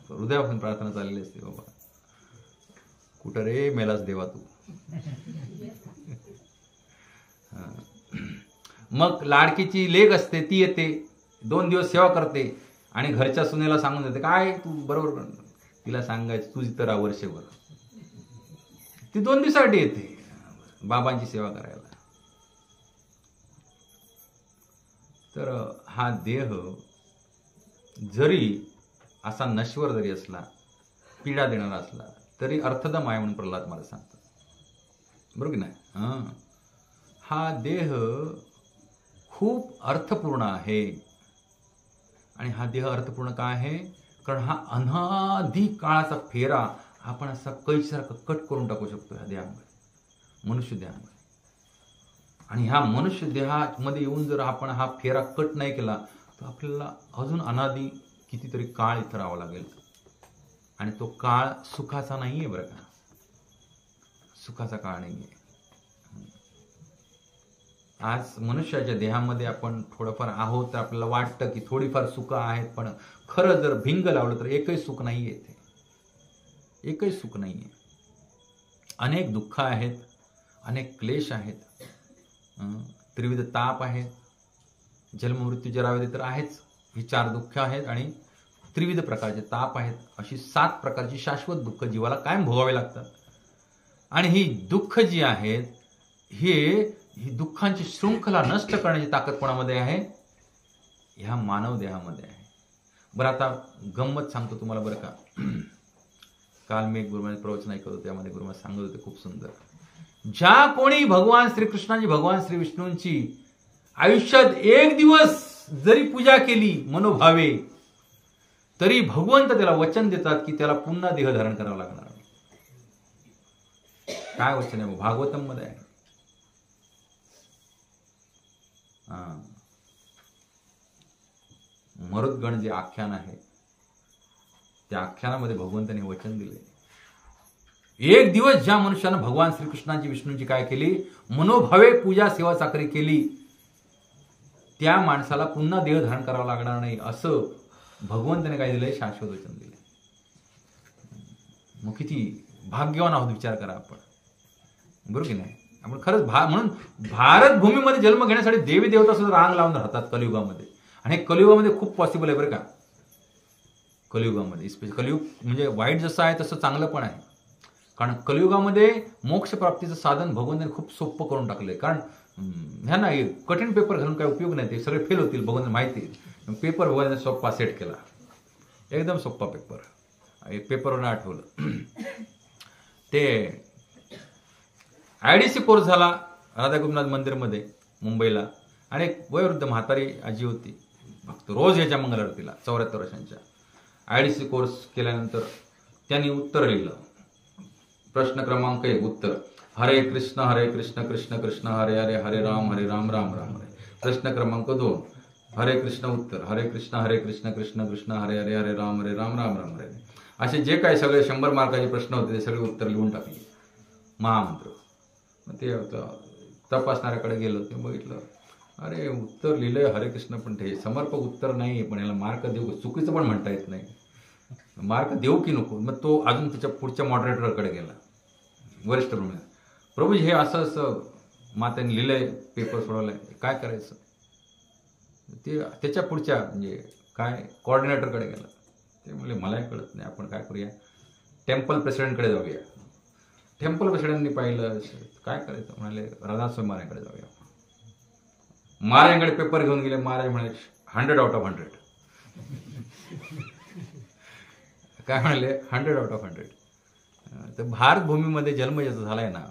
Speaker 1: हृदयापासून प्रार्थना चाललेली असते, बाबा कुठं रे मेलास देवा तू. मग लाडकीची लेक असते, ती येते, 2 दिवस सेवा करते आणि घरच्या सुनेला सांगून देते, काय तू बरोबर, तिला सांगायचं तुझी तर वर्षभर, ती 2 दिवसासाठी येते बाबांची सेवा करायला. तर हा देह जरी असा नश्वर जरी असला, पीडा देणारा असला, तरी अर्थदम आहे म्हणून प्रल्हाद मला सांगतात, बरोबर की नाही. हा देह खूप अर्थपूर्ण आहे. आणि हा देह अर्थपूर्ण का आहे, कारण हा अनादी काळाचा फेरा आपण असा कैसारखं कट करून टाकू शकतो ह्या देहामध्ये, मनुष्य देहामध्ये. आणि ह्या मनुष्य देहामध्ये येऊन जर आपण हा फेरा कट नाही केला तर आपल्याला अजून अनादी कितीतरी काळ इथं राहावा लागेल. आणि तो काळ सुखाचा नाहीये बरं का, सुखाचा काळ नाहीये. आज मनुष्याच्या देहामध्ये आपण थोडंफार आहोत तर आपल्याला वाटतं की थोडीफार सुख आहेत, पण खरं जर भिंग लावलं तर एकही सुख नाहीये इथे, एकही सुख नाहीये. अनेक दुःख आहेत, अनेक क्लेश आहेत, त्रिविध ताप आहेत, जन्ममृत्यू जरावेदी तर आहेच, ही 4 दुःख आहेत आणि त्रिविध प्रकारचे ताप आहेत. अशी 7 प्रकारची शाश्वत दुःख जीवाला कायम भोगावे लागतात. आणि ही दुःख जी आहेत, ही दुःखांची शृंखला नष्ट करण्याची ताकद कोणामध्ये आहे, ह्या मानव देहामध्ये आहे. बरं आता गंमत सांगतो तुम्हाला बरं का. काल मी एक गुरुमाचे प्रवचन ऐकत होते, त्यामध्ये गुरुमा सांगत होते खूप सुंदर. ज्या कोणी भगवान श्रीकृष्णाची, भगवान श्री विष्णूंची आयुष्यात 1 दिवस जरी पूजा केली मनोभावे, तरी भगवंत त्याला वचन देतात की त्याला पुन्हा देह धारण करावं लागणार. काय वचन आहे, भागवतम मध्ये आहे. मरुद्गण जे आख्यान आहे, त्या आख्यानामध्ये भगवंताने वचन दिले, 1 दिवस ज्या मनुष्यानं भगवान श्रीकृष्णाची, विष्णूंची काय केली, मनोभावे पूजा सेवा चाकरी केली, त्या माणसाला पुन्हा देह धारण करावं लागणार नाही असं भगवंताने काय दिलंय? शाश्वत वचन दिलंय. मग किती भाग्यवान आहोत विचार करा आपण, बरोबर की नाही? आपण खरंच म्हणून भारत भूमीमध्ये जन्म घेण्यासाठी देवी देवता सुद्धा रांग लावून राहतात कलियुगामध्ये. आणि हे कलियुगामध्ये खूप पॉसिबल आहे बरं का. कलियुगामध्ये स्पेशल कलियुग म्हणजे वाईट जसं आहे तसं चांगलं पण आहे. कारण कलियुगामध्ये मोक्ष प्राप्तीचं साधन भगवंताने खूप सोपं करून टाकलंय. कारण ह्या ना कठीण पेपर घालून काही उपयोग नाही, ते सगळे फेल होतील भगवंताला माहिती आहे. पेपर भगवंताने सोप्पा सेट केला, एकदम सोप्पा पेपर. पेपरवर आठवलं ते IDC कोर्स झाला राधा गोपीनाथ मंदिरमध्ये मुंबईला. आणि एक वयोवृद्ध म्हातारी आजी होती, फक्त रोज याच्या मंगलारतीला, 74 वर्षांच्या. IDC कोर्स केल्यानंतर त्यांनी उत्तर लिहिलं. प्रश्न क्रमांक 1 उत्तर: हरे कृष्ण कृष्ण कृष्ण हरे हरे, हरे राम राम राम हरे. प्रश्न क्रमांक 2 हरे कृष्ण उत्तर: हरे कृष्ण कृष्ण कृष्ण हरे हरे, हरे राम राम राम हरे. असे जे काही सगळे 100 मार्काचे प्रश्न होते ते सगळे उत्तर लिहून टाकले, महामंत्र. मग ते तपासणाऱ्याकडे गेलो, ते बघितलं, अरे उत्तर लिहिलंय हरे कृष्ण, पण ते समर्पक उत्तर नाही, पण याला मार्क देऊ, चुकीचं पण म्हणता येत नाही, मार्क देऊ की नको. मग तो अजून त्याच्या पुढच्या मॉडरेटरकडे गेला, वरिष्ठ प्रभूजी हे असं असं मात्याने लिहिलंय, पेपर सोडवलाय, काय करायचं? ते त्याच्या पुढच्या म्हणजे काय कोऑर्डिनेटरकडे गेला. ते म्हणले मलाही कळत नाही, आपण काय करूया, टेम्पल प्रेसिडेंटकडे जाऊया. टेम्पल प्रेसिडेंटनी पाहिलं, काय करायचं? म्हणाले राधास्वामी महाराजांकडे जाऊया. महाराजांकडे पेपर घेऊन गेले. महाराज म्हणाले 100 out of 100. काय म्हणाले? 100 out of 100. तर भारत भूमीमध्ये जन्म ज्याचा झालाय ना,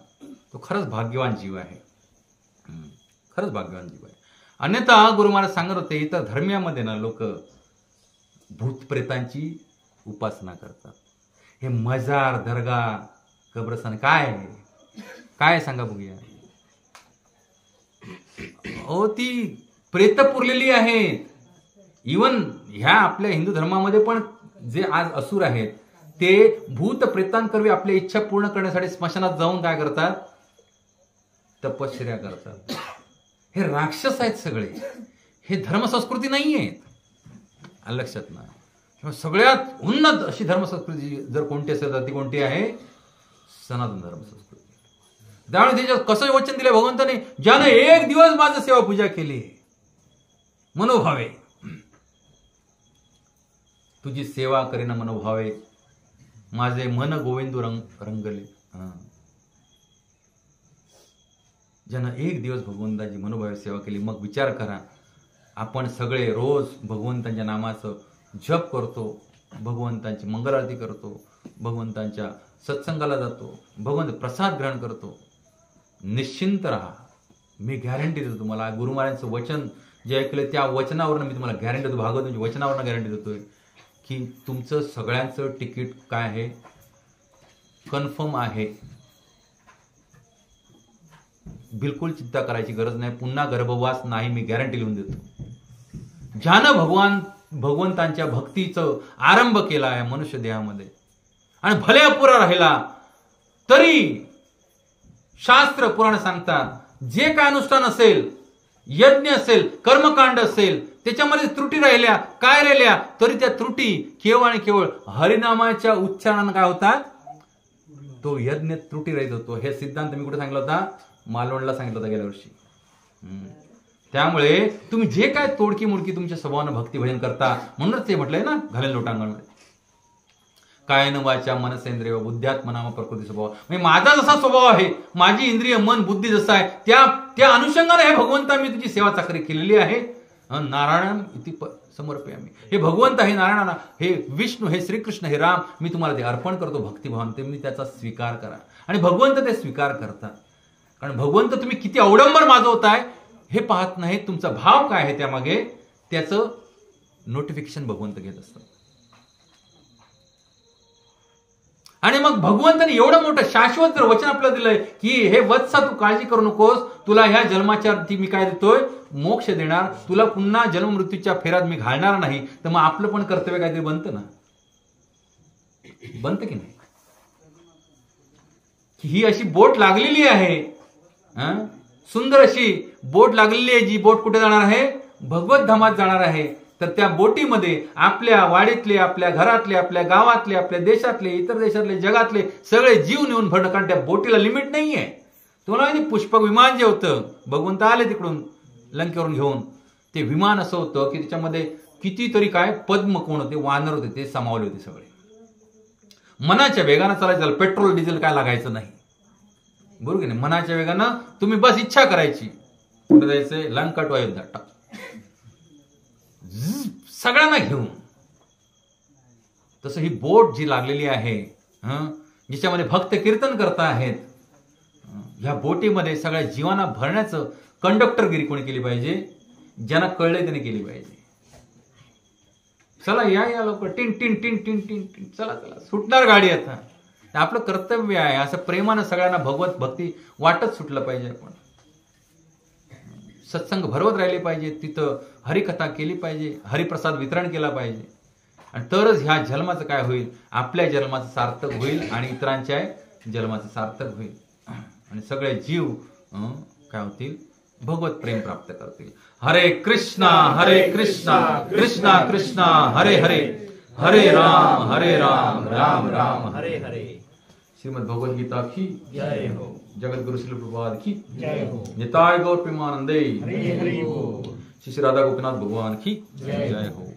Speaker 1: तो खरंच भाग्यवान जीव आहे, खरंच भाग्यवान जीव आहे. अन्यथा गुरु महाराज सांगत होते, इतर धर्मियामध्ये ना लोक भूतप्रेतांची उपासना करतात. हे मजार, दर्गा, कब्रस्तान काय सांगा बघूया. हो, ती प्रेत पुरलेली आहेत. इवन ह्या आपल्या हिंदू धर्मामध्ये पण जे आज असुर आहेत ते भूत प्रेतांकरवी आपल्या इच्छा पूर्ण करण्यासाठी स्मशानात जाऊन काय करतात? तपश्चर्या करतात. हे राक्षस आहेत सगळे, हे धर्मसंस्कृती नाही आहेत, लक्षात ना. सगळ्यात उन्नत अशी धर्मसंस्कृती जर कोणती असेल तर ती कोणती आहे? सनातन धर्मसंस्कृती. त्यामुळे त्याच्यात कसं वचन दिले भगवंताने, ज्याने एक दिवस माझं सेवा पूजा केली, मनोभावे तुझी सेवा करीन मनोभावे, माझे मन गोविंदू रंगले. ज्यानं एक दिवस भगवंताची मनोभावे सेवा केली. मग विचार करा, आपण सगळे रोज भगवंतांच्या नामाचं जप करतो, भगवंतांची मंगल आरती करतो, भगवंतांच्या सत्संगाला जातो, भगवंत प्रसाद ग्रहण करतो. निश्चिंत राहा, मी गॅरंटी देतो तुम्हाला. गुरु महाराजांचं वचन जे ऐकलं त्या वचनावरनं मी तुम्हाला गॅरंटी देतो, भागवतांच्या वचनावरनं गॅरंटी देतोय की तुमचं सगळ्यांचं तिकीट काय आहे? कन्फर्म आहे. बिलकुल चिंता करायची गरज नाही, पुन्हा गर्भवास नाही, मी गॅरंटी लिहून देतो. ज्यानं भगवंतांच्या भक्तीचं आरंभ केला आहे मनुष्य देहामध्ये आणि भले अपुरा राहिला तरी शास्त्र पुराण सांगतात, जे काय अनुष्ठान असेल, यज्ञ असेल, कर्मकांड असेल, त्याच्यामध्ये त्रुटी राहिल्या, काय राहिल्या तरी त्या त्रुटी केवळ आणि केवळ हरिनामाच्या उच्चारणानं काय होतात? तो यज्ञ त्रुटी राहत होतो. हे सिद्धांत मी कुठे सांगितला होता? मालवणला सांगितलं होता गेल्या वर्षी. त्यामुळे तुम्ही जे काय तोडकी मुडकी तुमच्या स्वभावानं भक्ती भजन करता, म्हणूनच ते म्हटलंय ना घालेल लोटांगणमध्ये, कायन वाचा मनसेंद्रिय बुद्ध्यात्मनाम प्रकृती स्वभाव. म्हणजे माझा जसा स्वभाव आहे, माझी इंद्रिय मन बुद्धी जसा आहे, त्या अनुषंगाने हे भगवंता मी तुझी सेवा चाकरी केलेली आहे. नारायण इति समर्पयामि. हे भगवंत, हे नारायण, हे विष्णू, हे श्रीकृष्ण, हे राम, मी तुम्हाला ते अर्पण करतो भक्तिभावन. ते मी त्याचा स्वीकार करा. आणि भगवंत ते स्वीकार करतात. कारण भगवंत तुम्ही किती अवडंबर माजवताय हे पाहत नाही, तुमचा भाव काय आहे त्यामागे, त्याचं नोटिफिकेशन भगवंत घेत असतात. आणि मग भगवंताने एवढं मोठं शाश्वत जर वचन आपल्याला दिलंय की हे वत्सा तू काळजी करू नकोस, तुला ह्या जन्माच्या अर्थी मी काय देतोय? मोक्ष देणार, तुला पुन्हा जन्म मृत्यूच्या फेऱ्यात मी घालणार नाही. तर मग आपलं पण कर्तव्य काहीतरी बनतं ना, बनतं की नाही? ही अशी बोट लागलेली आहे, सुंदर अशी बोट लागलेली आहे, जी बोट कुठे जाणार आहे? भगवत धामात जाणार आहे तर त्या बोटीमध्ये आपल्या वाडीतले, आपल्या घरातले, आपल्या गावातले, आपल्या देशातले, इतर देशातले, जगातले सगळे जीव नेऊन भरणं, कारण त्या बोटीला लिमिट नाहीये. तुम्हाला माहिती पुष्पक विमान जे होतं, भगवंत आले तिकडून लंकेवरून घेऊन, ते विमान असं होतं की त्याच्यामध्ये कितीतरी काय पद्म कोण होते, वानर होते, ते सामावले होते सगळे. मनाच्या वेगानं चालायचं, पेट्रोल डिझेल काय लागायचं नाही, बरोबर की नाही. मनाच्या वेगानं तुम्ही बस इच्छा करायची, कुठे जायचंय, लंका टू अयोध्या, सगळ्यांना घेऊन. तसं ही बोट जी लागलेली आहे, जिच्यामध्ये भक्त कीर्तन करता आहेत, ह्या बोटीमध्ये सगळ्या जीवांना भरण्याचं कंडक्टरगिरी कोणी केली पाहिजे, ज्यांना कळलंय त्याने केली पाहिजे. चला या लवकर, tin tin tin tin tin tin, चला चला, सुटणार गाडी आता. आपलं कर्तव्य आहे असं प्रेमानं सगळ्यांना भगवत भक्ती वाटत सुटलं पाहिजे. आपण सत्संग भरवत राहिले पाहिजे, तिथं हरिकथा केली पाहिजे, हरिप्रसाद वितरण केला पाहिजे, आणि तरच ह्या जन्माचं काय होईल, आपल्या जन्माचं सार्थक होईल आणि इतरांच्या जन्माचं सार्थक होईल, आणि सगळे जीव काय होतील, भगवत प्रेम प्राप्त करतील. हरे कृष्णा कृष्णा कृष्णा हरे हरे, हरे राम राम राम हरे हरे. श्रीमद् भगवद गीता की जय हो. जगत गुरु श्री प्रभुपाद की जय हो. निताय गौर प्रेमानंदे. श्री राधा गोपीनाथ भगवान की जय हो.